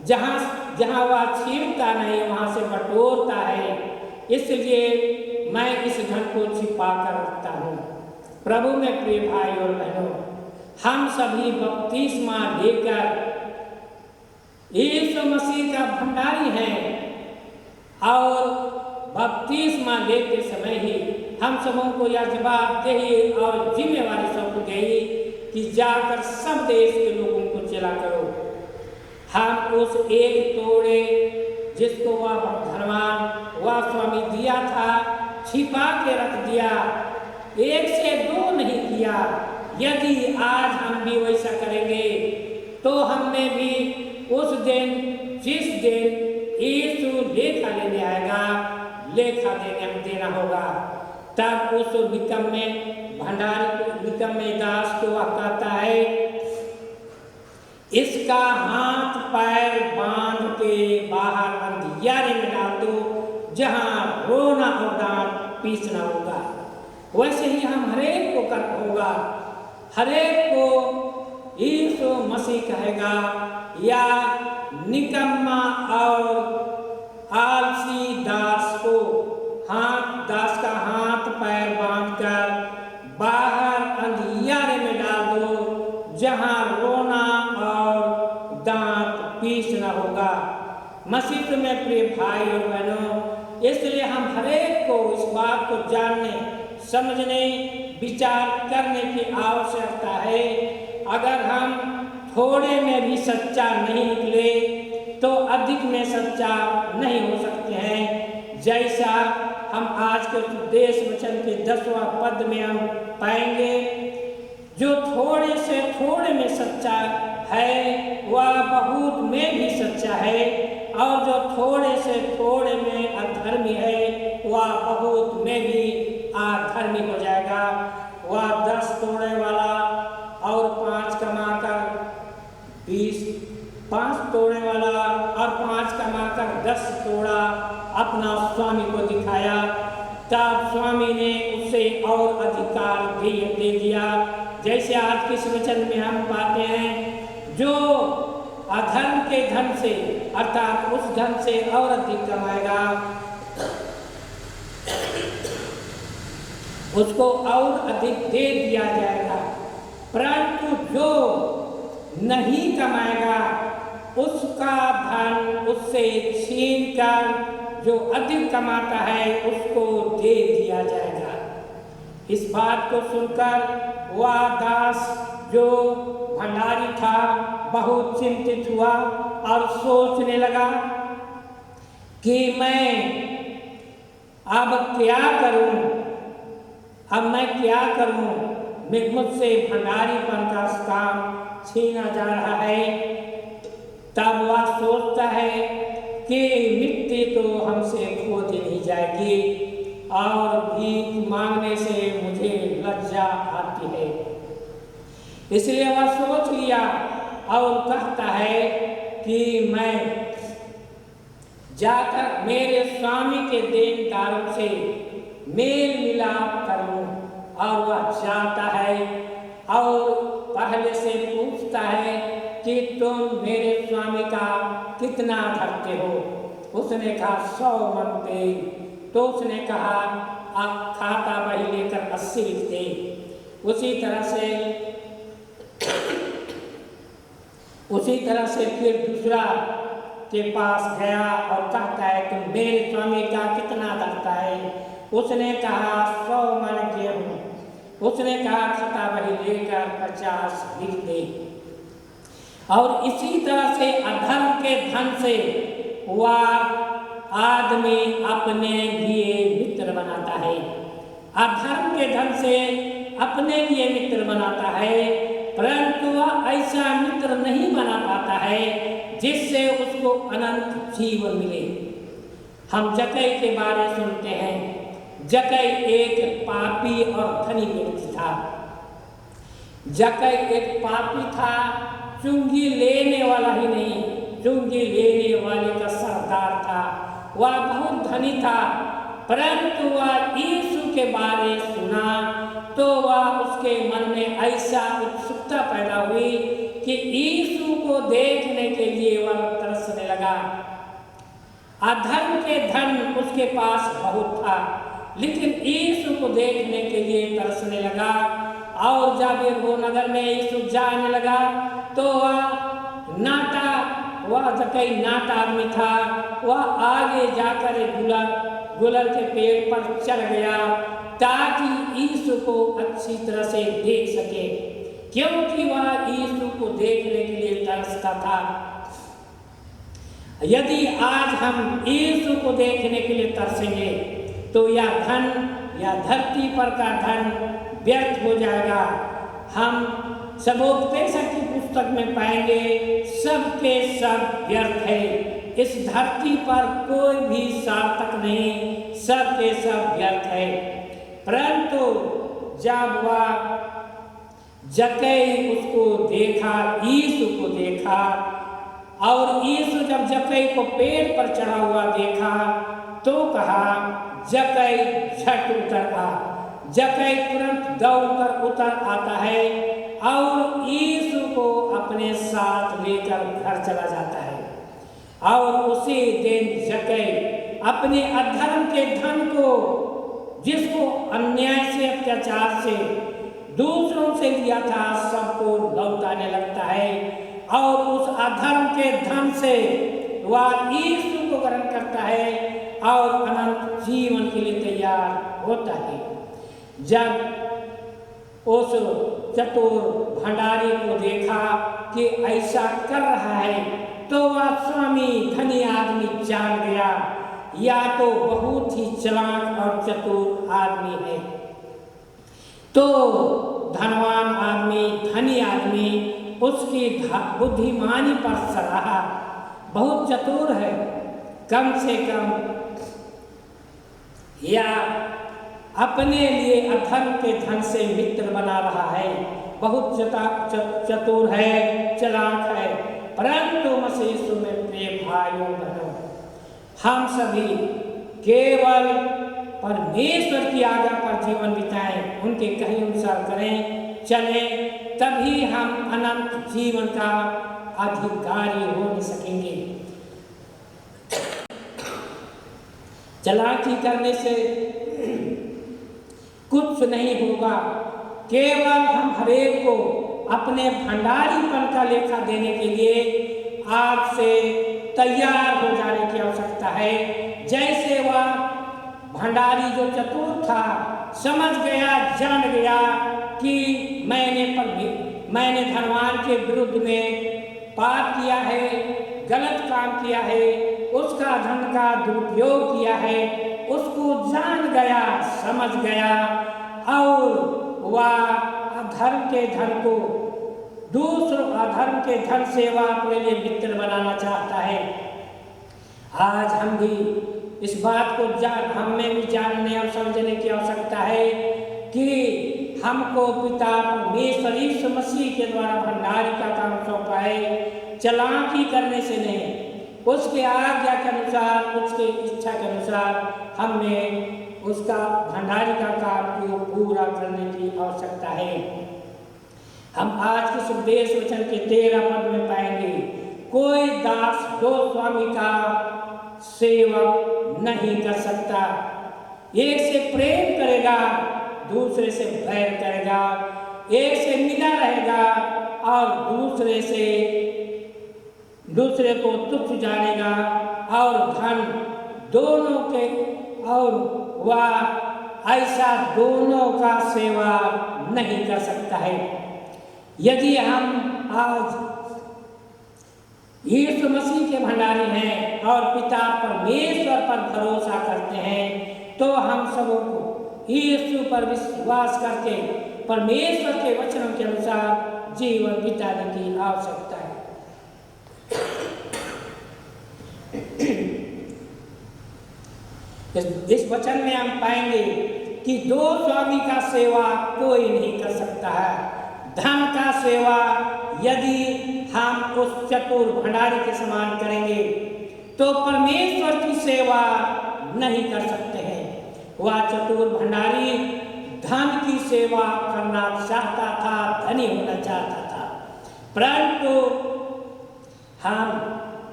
जहां वह छीनता नहीं वहां से बटोरता है, इसलिए मैं इस धन को छिपा कर रखता हूँ। प्रभु में प्रिय भाई और बहनों, हम सभी बपतिस्मा लेकर यीशु मसीह का भंडारी हैं और बपतिस्मा लेते समय ही हम सबों को यह जवाबदेही और जिम्मेवारी सौंप गई कि जाकर सब देश के लोगों को चला करो। हम उस 1 तोड़े जिसको वह धनवान वह स्वामी दिया था छिपा के रख दिया, 1 से 2 नहीं किया। यदि आज हम भी वैसा करेंगे तो हमने भी उस दिन, जिस दिन यीशु लेखा लेने आएगा, लेखा देना होगा। तब उस निकम्मे दास को वह कहता है, इसका हाथ पैर बांध के बाहर अंधियारे में डाल दो, जहां रोना और दांत पीसना होगा। वैसे ही हम हरेक को करना होगा। हरेक को यीशु मसीह कहेगा, या निकम्मा और आलसी दास को दास का हाथ पैर बांधकर बाहर अंधियारे में डाल दो, जहां रोना और दांत पीसना होगा। मसीह में प्रिय भाई और बहनों, इसलिए हम हरेक को इस बात को जानने, समझने, विचार करने की आवश्यकता है। अगर हम थोड़े में भी सच्चा नहीं निकले तो अधिक में सच्चा नहीं हो सकते हैं। जैसा हम आज के उपदेश वचन के 10वां पद में हम पाएंगे, जो थोड़े से थोड़े में सच्चा है वह बहुत में भी सच्चा है, और जो थोड़े से थोड़े में अधर्मी है वह बहुत में भी अधर्मी हो जाएगा। वह 10 तोड़े वाला और 5 कमाकर 20, 5 तोड़े वाला और 5 कमाकर 10 तोड़ा अपना स्वामी को दिखाया, तब स्वामी ने उसे और अधिकार दे दिया। जैसे आज के वचन में हम पाते हैं, जो अधर्म के धन से अर्थात उस धन से और अधिक कमाएगा उसको और अधिक दे दिया जाएगा, परंतु जो नहीं कमाएगा उसका धन उससे छीन कर जो अधिक कमाता है उसको दे दिया जाएगा। इस बात को सुनकर वह दास जो भंडारी था बहुत चिंतित हुआ और सोचने लगा कि मैं अब क्या करूं, अब मैं क्या करूं, मुझसे भंडारीपन का काम छीना जा रहा है। तब वह सोचता है कि मिट्टी तो हमसे खोदी नहीं जाएगी और भीख मांगने से मुझे लज्जा आती है, इसलिए वह सोच लिया और कहता है कि मैं जाकर मेरे स्वामी के देनदारों से मेल मिलाप करूं। और वह जाता है और पहले से पूछता है कि तुम मेरे स्वामी का कितना धरते हो। उसने कहा 100 मन तेल। तो उसने कहा आप खाता बही लेकर 80 लिख दे। उसी तरह से फिर दूसरा के पास गया और कहता है तुम मेरे स्वामी का कितना धरता है। उसने कहा 100 मन गेहूं। उसने कहा खाता बही लेकर 50 लिख दे। और इसी तरह से अधर्म के धन से वह आदमी अपने लिए मित्र बनाता है। अधर्म के धन से अपने लिए मित्र बनाता है, परंतु वह ऐसा मित्र नहीं बना पाता है जिससे उसको अनंत जीवन मिले। हम जक्कई के बारे सुनते हैं। जक्कई एक पापी और धनी व्यक्ति था। जक्कई एक पापी था, चुंगी लेने वाला ही नहीं, चुंगी लेने वाले का सरदार था। वह बहुत धनी था, परंतु वह यीशु के बारे सुना तो वह उसके मन में ऐसा उत्सुकता पैदा हुई कि यीशु को देखने के लिए वह तरसने लगा। अधर्म के धन उसके पास बहुत था, लेकिन यीशु को देखने के लिए तरसने लगा। और जब वो नगर में यीशु जाने लगा तो वह जक्कई नाटा आदमी था। वह आगे जाकर गुलर के पेड़ पर चढ़ गया ताकि यीशु को अच्छी तरह से देख सके, क्योंकि वह यीशु को देखने के लिए तरसता था। यदि आज हम यीशु को देखने के लिए तरसेंगे तो यह धन या धरती पर का धन व्यर्थ हो जाएगा। हम सबोपदेशक की पुस्तक में पाएंगे सबके सब व्यर्थ है। इस धरती पर कोई भी सार्थक नहीं, सबके सब व्यर्थ है। परंतु जब वह जक्कई उसको देखा, यीशु को देखा, और यीशु जब जक्कई को पेड़ पर चढ़ा हुआ देखा तो कहा जक्कई झट उतर आ। जक्कई तुरंत दौड़कर उतर आता है और यीशु को अपने साथ लेकर घर चला जाता है। और उसी दिन जक्कई अपने अधर्म के धन को, जिसको अन्याय से अत्याचार से दूसरों से लिया था, सबको लौटाने लगता है और उस अधर्म के धन से वह यीशु को ग्रहण करता है और अनंत जीवन के लिए तैयार होता है। जब उस चतुर भंडारी को देखा कि ऐसा कर रहा है तो वह स्वामी धनी आदमी जान गया, या तो बहुत ही चालाक और चतुर आदमी है। तो धनवान आदमी, धनी आदमी उसकी बुद्धिमानी पर सराहा, बहुत चतुर है, कम से कम या अपने लिए अधर्म के धन से मित्र बना रहा है, बहुत चतुर है, चालाक है। परंतु मसीह यीशु में प्रिय भाइयों बहनों, हम सभी केवल परमेश्वर की आज्ञा पर जीवन बिताएं, उनके कहे अनुसार करें, चलें, तभी हम अनंत जीवन का अधिकारी हो नहीं सकेंगे। चालाकी करने से कुछ नहीं होगा। केवल हम हरेक को अपने भंडारीपन का लेखा देने के लिए आपसे तैयार हो जाने की आवश्यकता है। जैसे वह भंडारी जो चतुर था, समझ गया, जान गया कि मैंने धनवान के विरुद्ध में पाप किया है, गलत काम किया है, उसका धन का दुरुपयोग किया है, उसको जान गया, समझ गया और वह अधर्म के धन को दूसरों अधर्म के धन से वह अपने लिए मित्र बनाना चाहता है। आज हम भी इस बात को हमें भी जानने और समझने की आवश्यकता है कि हमको पिता परमेश्वर यीशु मसीह के द्वारा भंडारी का काम सौंपा है। चालाकी करने से नहीं, उसके आज्ञा के अनुसार, उसके इच्छा के अनुसार हमें उसका भंडारी का काम को पूरा करने की आवश्यकता है। हम आज के उपदेश वचन के 13 पद में पाएंगे, कोई दास दो स्वामी का सेवक नहीं कर सकता। एक से प्रेम करेगा, दूसरे से बैर करेगा, एक से मिला रहेगा और दूसरे को तुच्छ जानेगा, और धन दोनों के और वह ऐसा दोनों का सेवा नहीं कर सकता है। यदि हम आज यीशु मसीह के भंडारी हैं और पिता परमेश्वर पर भरोसा करते हैं, तो हम सबों को यीशु पर विश्वास करके परमेश्वर के वचनों के अनुसार जीवन बिताने की आवश्यकता है। इस वचन में हम पाएंगे कि दो स्वामी का सेवा कोई नहीं कर सकता है। धन का सेवा यदि हम उस चतुर भंडारी के समान करेंगे तो परमेश्वर की सेवा नहीं कर सकते हैं। वह चतुर भंडारी धन की सेवा करना चाहता था, धनी होना चाहता था, परंतु हम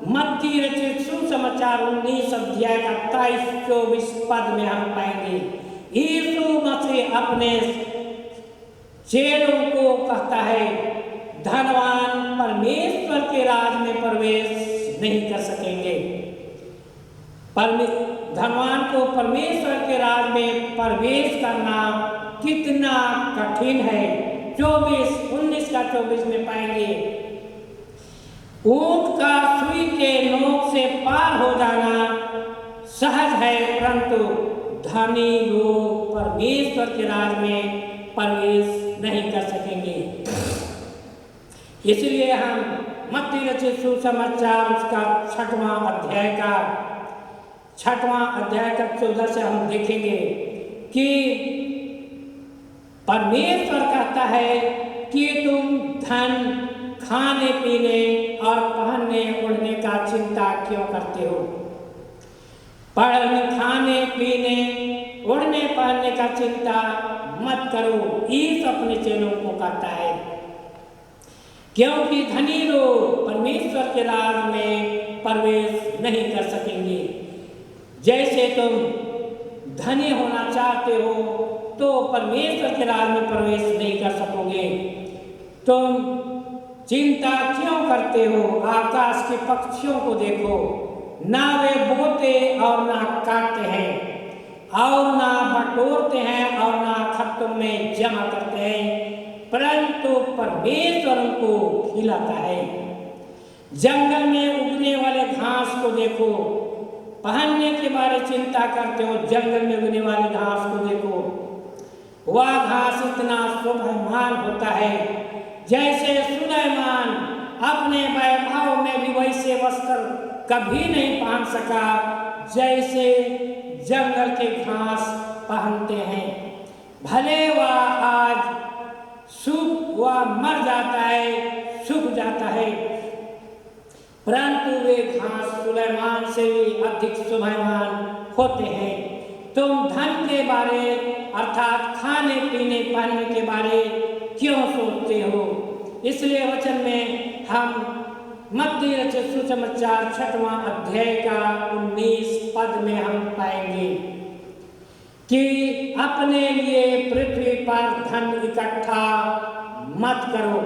मत्ती रचित सुसमाचार 19 अध्याय का 23-24 पद में हम पाएंगे, यीशु मसीह अपने चेलों को कहता है, धनवान परमेश्वर के राज में प्रवेश नहीं कर सकेंगे। धनवान को परमेश्वर के राज में प्रवेश करना कितना कठिन है। 19 का 24 में पाएंगे, ऊंट का सुई के नोक से पार हो जाना सहज है, परंतु धनी लोग परमेश्वर के राज में प्रवेश नहीं कर सकेंगे। इसलिए हम मत्ती रचित सुसमाचार उसका 6वां अध्याय का 14 से हम देखेंगे कि परमेश्वर कहता है कि तुम धन, खाने पीने और पहनने ओढ़ने का चिंता क्यों करते हो। खाने पीने ओढ़ने पहनने का चिंता मत करो, ईश अपने चेलों को कहता है, क्योंकि धनी लोग परमेश्वर के राज में प्रवेश नहीं कर सकेंगे। जैसे तुम धनी होना चाहते हो तो परमेश्वर के राज में प्रवेश नहीं कर सकोगे। तुम चिंता क्यों करते हो? आकाश के पक्षियों को देखो, ना वे बोते और ना काटते हैं और ना बटोरते हैं और ना खत्तों में जमा करते हैं, परंतु परमेश्वर उनको खिलाता है। जंगल में उगने वाले घास को देखो, पहनने के बारे चिंता करते हो, जंगल में उगने वाले घास को देखो, वह घास इतना शोभायमान होता है, जैसे सुलेमान अपने वैभव में भी वैसे वस्त्र कभी नहीं पहन सका जैसे जंगल के घास पहनते हैं। भले वह आज वह मर जाता है, सूख जाता है, परंतु वे घास सुलेमान से भी अधिक शोभायमान होते हैं। तुम धन के बारे अर्थात खाने पीने पहनने के बारे क्यों सोचते हो। इसलिए वचन में हम मत्ती रचित सुसमाचार 6वां अध्याय का 19 पद में हम पाएंगे कि अपने लिए पृथ्वी पर धन इकट्ठा मत करो।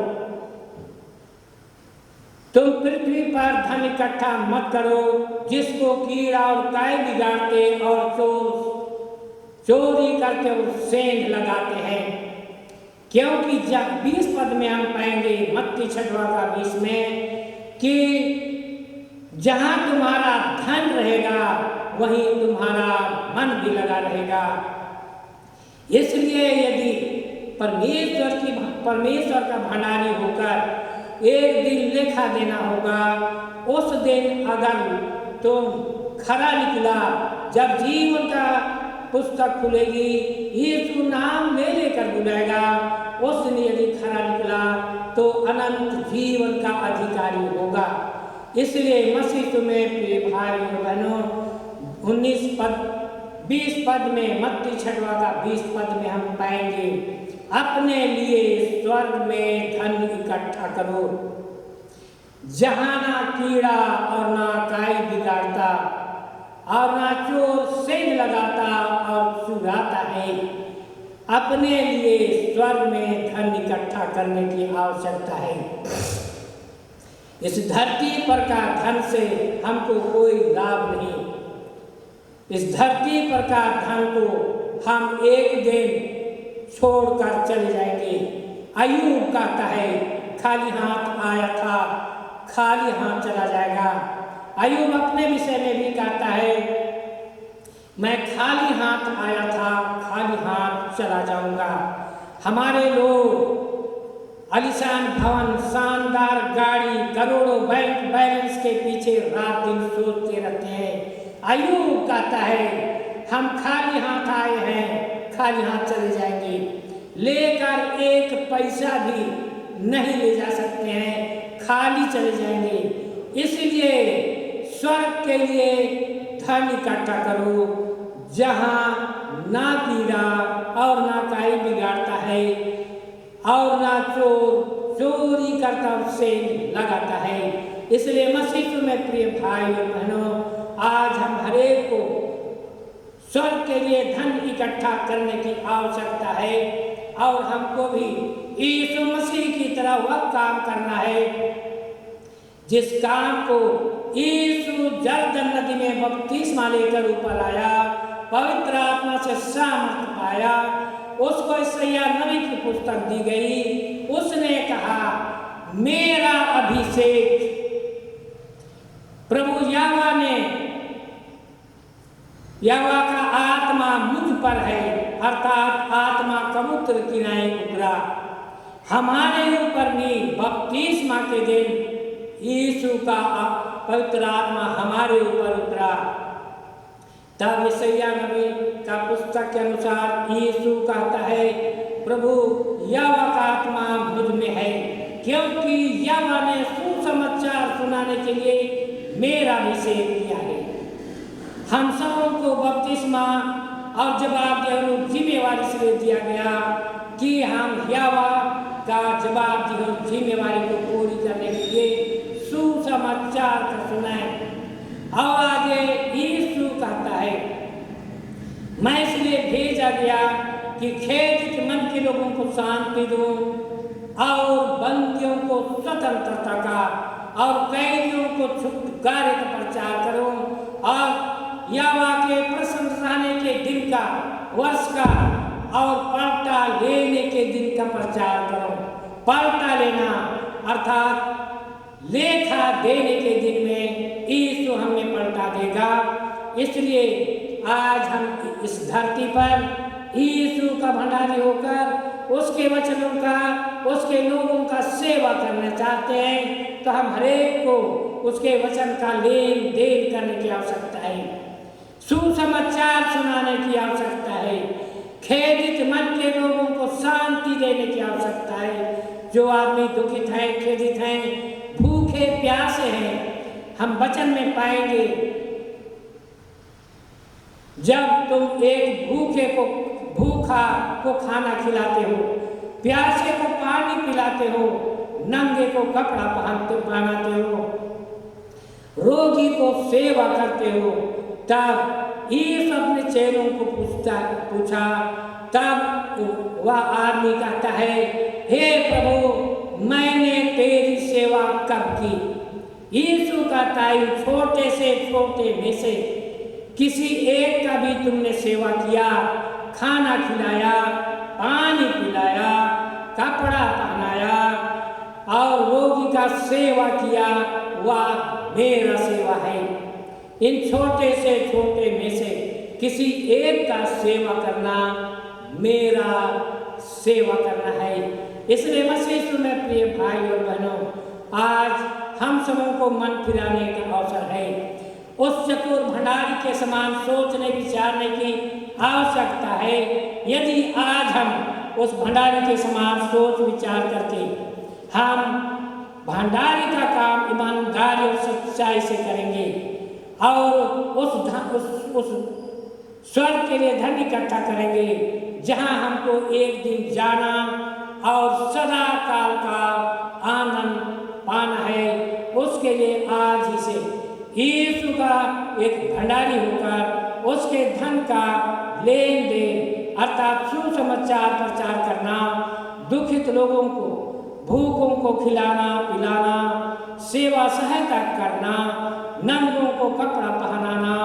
तुम पृथ्वी पर धन इकट्ठा मत करो जिसको कीड़ा और काई बिगाड़ते और चोरी करके सेंध लगाते हैं। क्योंकि जब 20 पद में हम पाएंगे मत्ती 6वां का 20 में कि जहां तुम्हारा धन रहेगा वहीं तुम्हारा मन भी लगा रहेगा। इसलिए यदि परमेश्वर का भंडारी होकर एक दिन लेखा देना होगा, उस दिन अगर तुम खरा निकला, जब जीवन का पुस्तक खुलेगी, यीशु नाम ले लेकर बुलाएगा, उस दिन यदि खरा निकला तो अनंत जीवन का अधिकारी होगा। इसलिए मसीह तुम्हें प्रिय भाई और बहनों 20 पद में मत्ती 6वां का 20 पद में हम पाएंगे अपने लिए स्वर्ग में धन इकट्ठा करो जहां ना कीड़ा और ना काई बिगाड़ता और ना चोर सेंध लगाता और चुराता है। अपने लिए स्वर्ग में धन इकट्ठा करने की आवश्यकता है। इस धरती पर का धन से हमको कोई लाभ नहीं। इस धरती पर का धन को हम एक दिन छोड़कर चले जाएंगे। अय्यूब कहता है खाली हाथ आया था, खाली हाथ चला जाएगा। अय्यूब अपने विषय में भी कहता है मैं खाली हाथ आया था, खाली हाथ चला जाऊंगा। हमारे लोग आलीशान भवन, शानदार गाड़ी, करोड़ों बैंक बैलेंस के पीछे रात दिन सोचते रहते हैं। अय्यूब कहता है हम खाली हाथ आए हैं, खाली हाथ चले जाएंगे, लेकर एक पैसा भी नहीं ले जा सकते हैं, खाली चले जाएंगे। इसलिए स्वर्ग के लिए धन इकट्ठा करो जहां ना कीड़ा और ना काई बिगाड़ता है और ना चोरी करता उससे लगाता है। इसलिए मसीह में प्रिय भाई और बहनों, आज हम हरेक को स्वर्ग के लिए धन इकट्ठा करने की आवश्यकता है और हमको भी यीशु मसीह की तरह वह काम करना है जिस काम को यीशु जर्दन नदी में बपतिस्मा लेकर ऊपर आया, पवित्र आत्मा से सामर्थ पाया, उसको यशायाह नबी की पुस्तक दी गई। उसने कहा मेरा अभिषेक, प्रभु यहोवा का आत्मा मुझ पर है, अर्थात आत्मा समुद्र किनारे उतरा। हमारे ऊपर भी बपतिस्मा के दिन यीशु का पवित्र आत्मा हमारे ऊपर उतरा। तब यशायाह नबी का पुस्तक के अनुसार यीशु कहता है प्रभु यहोवा का आत्मा मुझ में है, क्योंकि यहोवा ने सुसमाचार सुनाने के लिए मेरा अभिषेक किया है। हम सबों को बपतिस्मा और जवाबदेही जिम्मेवारी से दिया गया कि हम यहोवा का जवाबदेही जिम्मेवारी को पूरी करने के लिए सुसमाचार को सुनाएं। और आगे यीशु कहता है मैं इसलिए भेजा गया कि खेदित मन के लोगों को शांति दूं और बंदियों को स्वतंत्रता का और कैदियों को छुटकारे का प्रचार करूं और यहोवा के प्रसन्न रहने के दिन का, वर्ष का और पलटा लेने के दिन का प्रचार करो। पलटा लेना अर्थात लेखा देने के दिन में यीशु हमें पलटा देगा। इसलिए आज हम इस धरती पर यीशु का भंडारी होकर उसके वचनों का, उसके लोगों का सेवा करना चाहते हैं, तो हम हरेक को उसके वचन का लेन देन करने की आवश्यकता है, सुसमाचार सुनाने की आवश्यकता है, खेदित मन के लोगों को शांति देने की आवश्यकता है। जो आदमी दुखित हैं, खेदित हैं, भूखे प्यासे हैं, हम वचन में पाएंगे जब तुम एक भूखा को खाना खिलाते हो, प्यासे को पानी पिलाते हो, नंगे को कपड़ा पहनाते हो, रोगी को सेवा करते हो। तब यीशु अपने चेलों को पूछा। तब वह आदमी कहता है, हे प्रभु, मैंने तेरी सेवा कब की? यीशु कहता है, छोटे से छोटे में से किसी एक का भी तुमने सेवा किया, खाना खिलाया, पानी पिलाया, कपड़ा पहनाया और रोगी का सेवा किया, वह मेरा सेवा है। इन छोटे से छोटे में से किसी एक का सेवा करना मेरा सेवा करना है। इसलिए मसीह में प्रिय भाई और बहनों, आज हम सबों को मन फिराने का अवसर है। उस चतुर भंडारी के समान सोचने विचारने की आवश्यकता है। यदि आज हम उस भंडारी के समान सोच विचार करके हम भंडारी का काम ईमानदारी और सच्चाई से करेंगे और उस स्वर्ग के लिए धन इकट्ठा करेंगे, जहां हमको एक दिन जाना और सदा काल का आनंद पाना है। उसके लिए आज ही से यीशु का एक भंडारी होकर उसके धन का लेन देन अर्थात सुसमाचार प्रचार करना, दुखित लोगों को, भूखों को खिलाना पिलाना, सेवा सहायता करना, नंगों को कपड़ा पहनाना,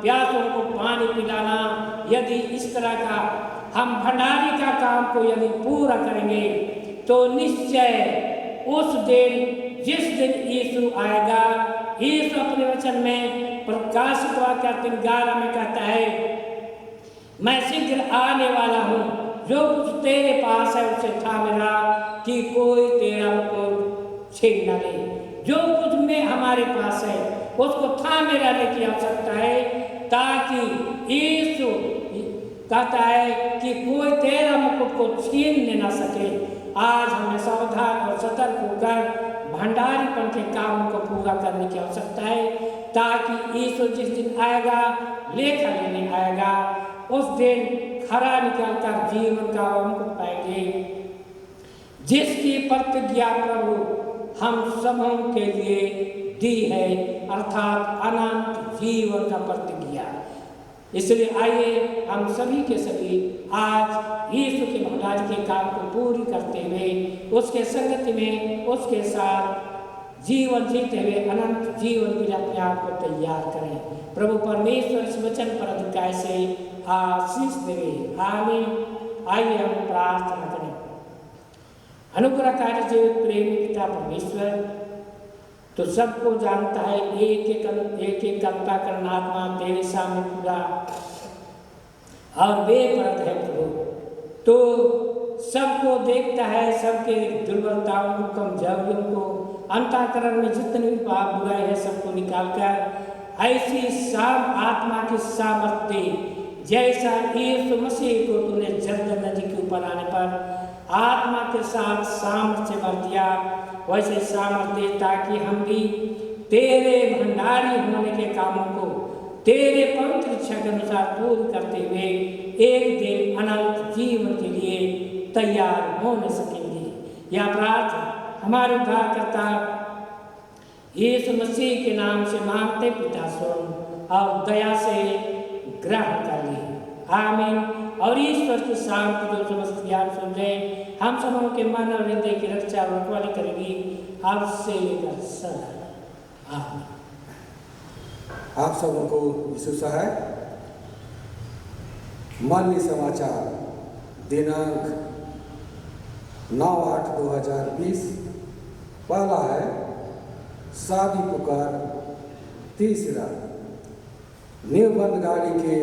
प्यासों को पानी पिलाना। यदि इस तरह का हम भंडारी का काम को यदि पूरा करेंगे तो निश्चय उस दिन, जिस दिन यीशु आएगा, यीशु अपने वचन में प्रकाशित वाक्य 3:11 में कहता है, मैं शीघ्र आने वाला हूँ, जो कुछ तेरे पास है उसे थाम मेरा, कि कोई तेरा मुकुट छीन न ले। जो कुछ में हमारे पास है उसको थामे रहने की आवश्यकता है, ताकि यीशु कहता है कि कोई तेरा मुकुट को छीनने न सके। आज हमें सावधान और सतर्क होकर भंडारीपन के काम को पूरा करने की आवश्यकता है, ताकि यीशु जिस दिन आएगा, लेखा लेने आएगा, उस दिन खरा निकलकर जीवन का मुकुट पाएंगे, जिसकी प्रतिज्ञा प्रभु हम सबों के लिए दी है, अर्थात अनंत जीवन का प्रतिज्ञा। इसलिए आइए हम सभी के सभी आज यीशु के भंडारी के काम को पूरी करते हुए उसके संगति में उसके साथ जीवन जीते हुए अनंत जीवन के लिए अपने आप को तैयार करें। प्रभु परमेश्वर इस वचन पर अधिकार से आशीष देवे। आमीन। आइए हम प्रार्थना करें। अनुग्रहकारी जीवित प्रेमी पिता परमेश्वर, तो सबको जानता है, एक एक करता करना आत्मा तेरे सामने पूरा और बेपरद है प्रभु। तो सबको देखता है, सबके दुर्बलताओं को, कमजोरियों को, अंतःकरण में जितनी भी पाप बुराई है सबको निकालकर ऐसी सब आत्मा की सामर्थ्य जैसा यीशु मसीह को तूने जर्दन नदी के ऊपर आने पर आत्मा के साथ सामर्थ्य भर दिया, वैसे सामर्थ्य ताकि हम भी तेरे भंडारी होने के कामों को तेरे पवित्र इच्छा के अनुसार पूर्ण करते हुए एक दिन अनंत जीवन के लिए तैयार होने सकेंगे। यह प्रार्थना हमारे उद्धारकर्ता यीशु मसीह के नाम से मांगते पिता सुन और दया से ग्रहण कर ले। आमीन। और ईश्वर की शांति जो समस्त ज्ञान सुन रहे हम सबों के मन और हृदय की रक्षा और रखवाली करेगी अब से लेकर सदा। आमीन। आप सबों को यीशु सहाय। मानवीय समाचार दिनांक 9/8/2020। पहला है शादी पुकार, तीसरा निबंध गाड़ी के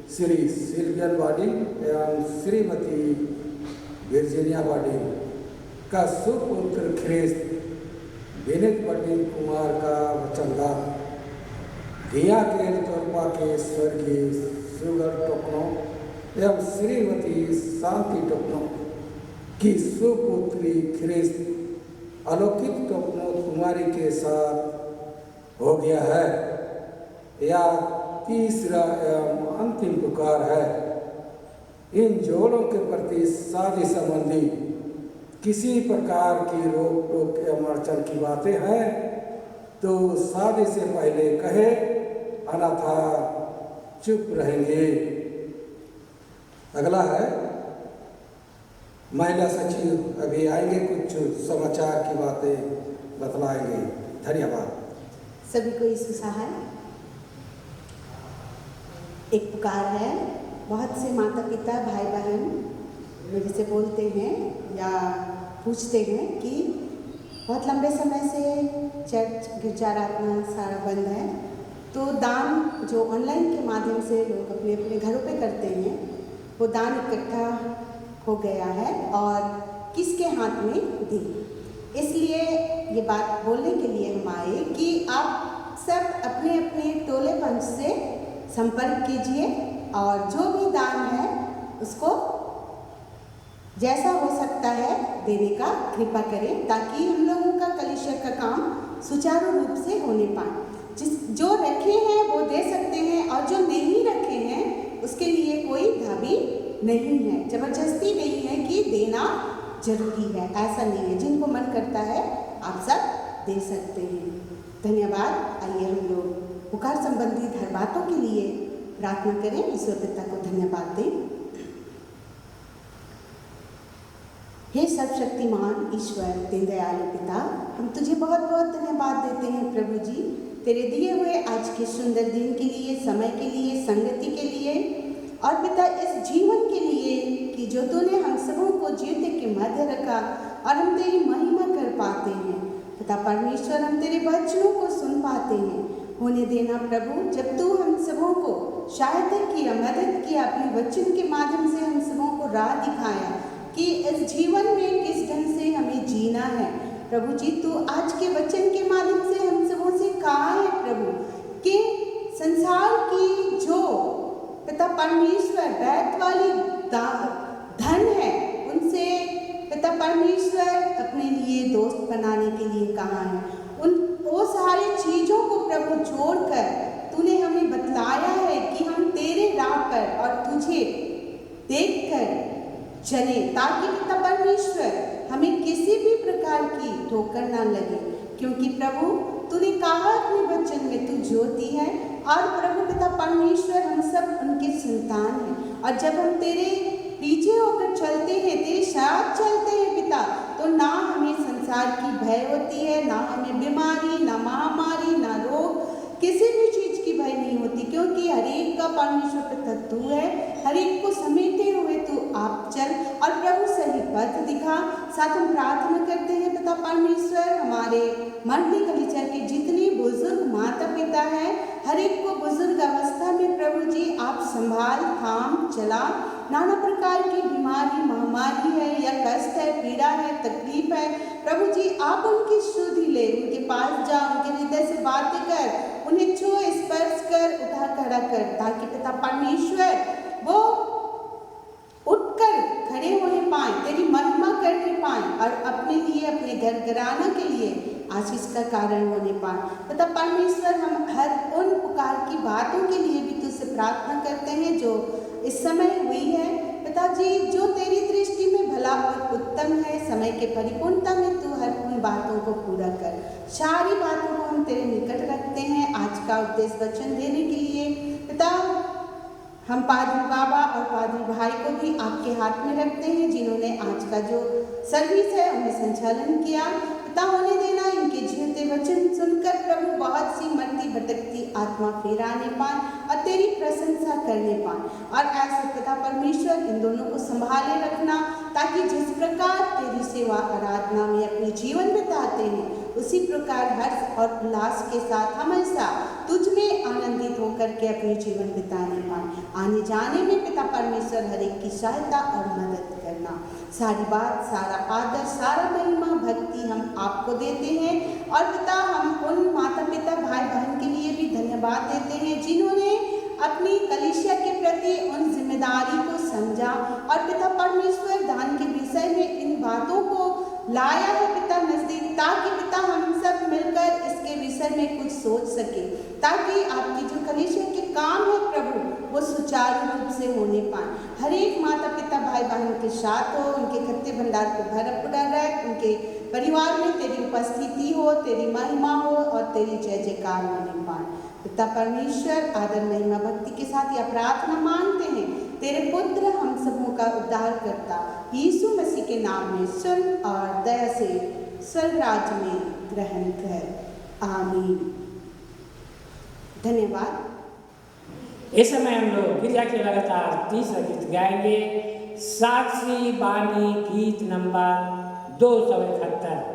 श्री सिल्वियन बाडी एवं श्रीमती वर्जीनिया बाडी का सुपुत्र ख्रिस्त विनीत पंडित कुमार का वचनदान घिया के तोरपा के स्वर्गीय सुगर टोकनो एवं श्रीमती शांति टोकनो की सुपुत्री ख्रिस्त अलौकिक टोकनो कुमारी के साथ हो गया है। या तीसरा एवं अंतिम पुकार है। इन जोड़ों के प्रति शादी संबंधी किसी प्रकार की रोक टोक एवं अड़चन की बातें हैं तो शादी से पहले कहे, अन्यथा चुप रहेंगे। अगला है महिला सचिव अभी आएंगे, कुछ समाचार की बातें बतलाएंगे। धन्यवाद। सभी को यीशु सहाय। एक पुकार है। बहुत से माता पिता भाई बहन मेरे से बोलते हैं या पूछते हैं कि बहुत लंबे समय से चर्च गिरजा आराधना सारा बंद है, तो दान जो ऑनलाइन के माध्यम से लोग अपने अपने घरों पे करते हैं वो दान इकट्ठा हो गया है और किसके हाथ में दी। इसलिए ये बात बोलने के लिए हम आए कि आप सब अपने अपने टोले पंच से संपर्क कीजिए और जो भी दान है उसको जैसा हो सकता है देने का कृपा करें, ताकि हम लोगों का कलीसिया का काम सुचारू रूप से होने पाए। जो रखे हैं वो दे सकते हैं और जो नहीं रखे हैं उसके लिए कोई दाबी नहीं है, जबरदस्ती नहीं है कि देना जरूरी है, ऐसा नहीं है। जिनको मन करता है आप सब दे सकते हैं। धन्यवाद। आइए हम लोग पुकार संबंधी हर बातों के लिए प्रार्थना करें, ईश्वर पिता को धन्यवाद दें। हे सर्वशक्तिमान ईश्वर दीनदयालु पिता, हम तुझे बहुत बहुत धन्यवाद देते हैं प्रभु जी, तेरे दिए हुए आज के सुंदर दिन के लिए, समय के लिए, संगति के लिए और पिता इस जीवन के लिए कि जो तूने हम सबों को जीते के मध्य रखा और हम तेरी महिमा कर पाते हैं। पिता परमेश्वर, हम तेरे वचनों को सुन पाते हैं। होने देना प्रभु, जब तू हम सबों को सहायता किया, मदद किया, अपने वचन के माध्यम से हम सबों को राह दिखाया कि इस जीवन में किस ढंग से हमें जीना है। प्रभु जी, तू आज के वचन के माध्यम से हम सबों से कहा है प्रभु कि संसार की जो पिता परमेश्वर बैत वाली धन है उनसे पिता परमेश्वर अपने लिए दोस्त बनाने के लिए कहा है। वो सारी चीज़ों को प्रभु जोड़कर तूने हमें बतलाया है कि हम तेरे राह पर और तुझे देखकर चले, ताकि पिता परमेश्वर हमें किसी भी प्रकार की ठोकर ना लगे, क्योंकि प्रभु तूने कहा अपने वचन में तू ज्योति है और प्रभु पिता परमेश्वर हम सब उनके संतान हैं। और जब हम तेरे पीछे होकर चलते हैं, तेरे साथ चलते हैं पिता, तो ना हमें संसार की भय होती है, ना हमें बीमारी, ना महामारी, ना रोग, किसी भी चीज की भय नहीं होती, क्योंकि हर एक का परमेश्वर पिता तू है। हर एक को समेटे हुए तू आप चल और प्रभु सही पथ दिखा। साथ हम प्रार्थना करते हैं पिता परमेश्वर, हमारे मंडली कलीसिया के जितने बुजुर्ग माता पिता हैं, हर एक को बुजुर्ग अवस्था में प्रभु जी आप संभाल, थाम, चला। नाना प्रकार की बीमारी, महामारी है या कष्ट है, पीड़ा है, तकलीफ है, प्रभु जी आप उनकी शुद्धि ले, उनके पास जा, उनके हृदय से बातें कर, उन्हें छू, स्पर्श कर, उठा खड़ा कर, ताकि पिता परमेश्वर वो उठकर खड़े होने पाए, तेरी महिमा करने पाए और अपने लिए, अपने घर घराना के लिए आशीष का कारण होने पाए। पिता परमेश्वर, हम हर उन पुकार की बातों के लिए भी तुझसे प्रार्थना करते हैं जो इस समय हुई है पिताजी, जो तेरी दृष्टि में भला और उत्तम है। समय के परिपूर्णता में तू हर उन बातों को पूरा कर। सारी बातों को हम तेरे निकट रखते हैं। आज का उपदेश वचन देने के लिए पिता हम पादरी बाबा और पादरी भाई को भी आपके हाथ में रखते हैं, जिन्होंने आज का जो सर्विस है उन्हें संचालन किया। पिता होने देना इनके जीते वचन सुनकर प्रभु बहुत सी मरती भटकती आत्मा फिराने पाए और तेरी प्रशंसा करने पाए। और ऐसे पिता परमेश्वर इन दोनों को संभाले रखना, ताकि जिस प्रकार तेरी सेवा आराधना में अपने जीवन बिताते हैं उसी प्रकार हर्ष और उल्लास के साथ हमेशा तुझ में आनंदित होकर के अपने जीवन बिताने पाए। आने जाने में पिता परमेश्वर हर एक की सहायता और मदद करना। सारी बात, सारा आदर, सारा महिमा, भक्ति हम आपको देते हैं। और पिता हम उन माता पिता भाई बहन के लिए भी धन्यवाद देते हैं जिन्होंने अपनी कलीसिया के प्रति उन जिम्मेदारी को समझा और पिता परमेश्वर दान के विषय में इन बातों को लाया है पिता नजदीक, ताकि पिता हम सब मिलकर इसके विषय में कुछ सोच सके, ताकि आपकी जो कलीसिया के काम से होने पाए। हर एक माता पिता भाई बहनों के साथ हो, उनके खत्ते भंडार को भर रख, उनके परिवार में तेरी उपस्थिति हो, तेरी महिमा हो और तेरी जय जयकार होने पाए। पिता परमेश्वर, आदर महिमा भक्ति के साथ यह प्रार्थना मांगते हैं तेरे पुत्र हम सबों का उद्धार करता यीशु मसीह के नाम में सुन और दया से स्वर्ग राज्य में ग्रहण कर। आमीन। धन्यवाद। इस समय हम लोग गिरजा के लगातार तीसरा गीत गाएंगे, साक्षी बानी गीत नंबर 271।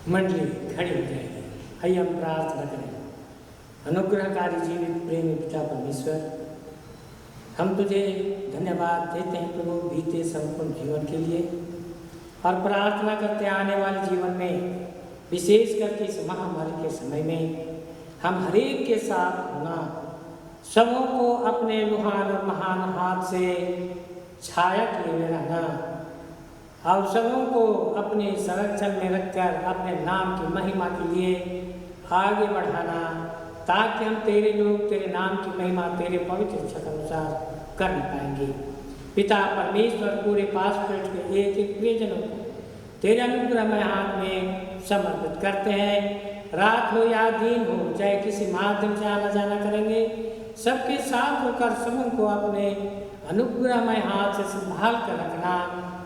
मंडली खड़ी हो जाएगी। आइए हम प्रार्थना करें। अनुग्रहकारी जीवित प्रेमी पिता परमेश्वर, हम तुझे धन्यवाद देते हैं प्रभु बीते संपूर्ण जीवन के लिए, और प्रार्थना करते आने वाले जीवन में विशेष करके इस महामारी के समय में हम हरेक के साथ होना, सबों को अपने लुहान और महान हाथ से छाया किए हुए रहना, और सबों को अपने संरक्षण में रखकर अपने नाम की महिमा के लिए आगे बढ़ाना, ताकि हम तेरे लोग तेरे नाम की महिमा तेरे पवित्र इच्छा के अनुसार कर पाएंगे। पिता परमेश्वर, पूरे पासपोर्ट के एक एक प्रियजनों को तेरे अनुग्रहमय हाथ में समर्पित करते हैं। रात हो या दिन हो, चाहे किसी माध्यम से आना जाना करेंगे, सबके साथ होकर सबों को अपने अनुग्रहमय हाथ से संभाल कर रखना,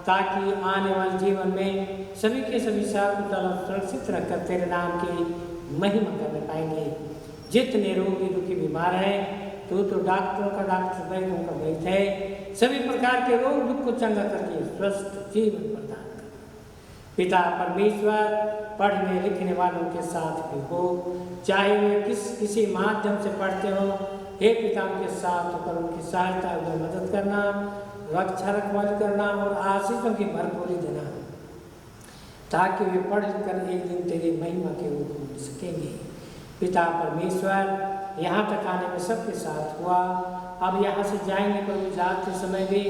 ताकि आने वाले जीवन में सभी के सभी साकुशल और सुरक्षित रखकर तेरे नाम की महिमा करने पाएंगे। जितने रोगी दुखी बीमार हैं, तो डॉक्टरों का डॉक्टर, वैद्यों का वैद्य है, सभी प्रकार के रोग दुख को चंगा करके स्वस्थ जीवन प्रदान कर। पिता परमेश्वर, पढ़ने लिखने वालों के साथ भी हो, चाहे वे किसी माध्यम से पढ़ते हो, हे पिता उनके साथ होकर उनकी सहायता और मदद करना, रक्षा रखवाली करना और आशीषों की भरपूरी देना। ताकि वे पढ़ कर एक दिन तेरी महिमा के रूप में सकेंगे। पिता परमेश्वर, यहाँ तक आने में सबके साथ हुआ, अब यहाँ से जाएंगे प्रभु जाते समय भी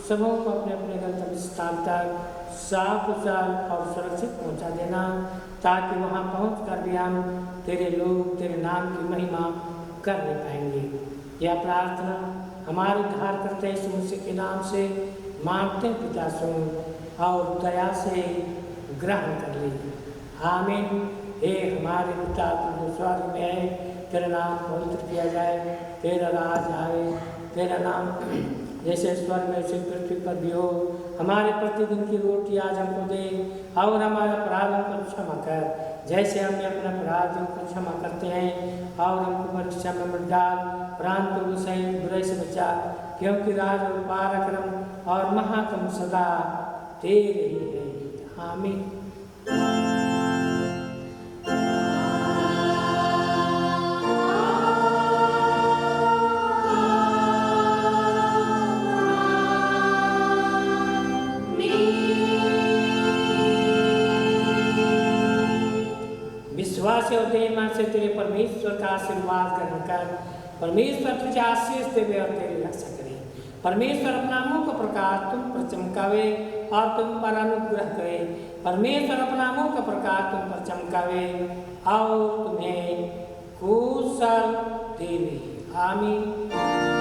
सबों को अपने अपने गंतव्य स्थान तक साफ कुशल और सुरक्षित पहुँचा देना, ताकि वहाँ पहुँच कर भी हम तेरे लोग तेरे नाम की महिमा कर ले पाएंगे। यह प्रार्थना हमारे उद्धारकर्ता यीशु मसीह के नाम से मांगते हैं पिता, सुन और दया से ग्रहण कर ले। आमीन। हे हमारे पिता तू जो स्वर्ग में है, तेरा नाम पवित्र किया जाए, तेरा राज आए, तेरा नाम जैसे स्वर्ग में उसे पृथ्वी पर भी हो। हमारे प्रतिदिन की रोटी आज हमको दे, और हमारे अपराधों को क्षमा कर जैसे हमने अपने अपराधियों को क्षमा करते हैं, और हमको परीक्षा में मत डाल, परंतु सही बुराई से बचा, क्योंकि राज और पराक्रम और महात्म सदा तेरे ही है। आमीन। विश्वास और देह से तेरे परमेश्वर का आशीर्वाद ग्रहण कर, परमेश्वर तुझे आशीष देवे और तेरी रक्षा करे। परमेश्वर अपना मुख का प्रकाश तुम पर चमकावे और तुम पर अनुग्रह करे। परमेश्वर अपना मुख का प्रकाश तुम पर चमकावे और तुम्हें कुशल देवे। आमीन।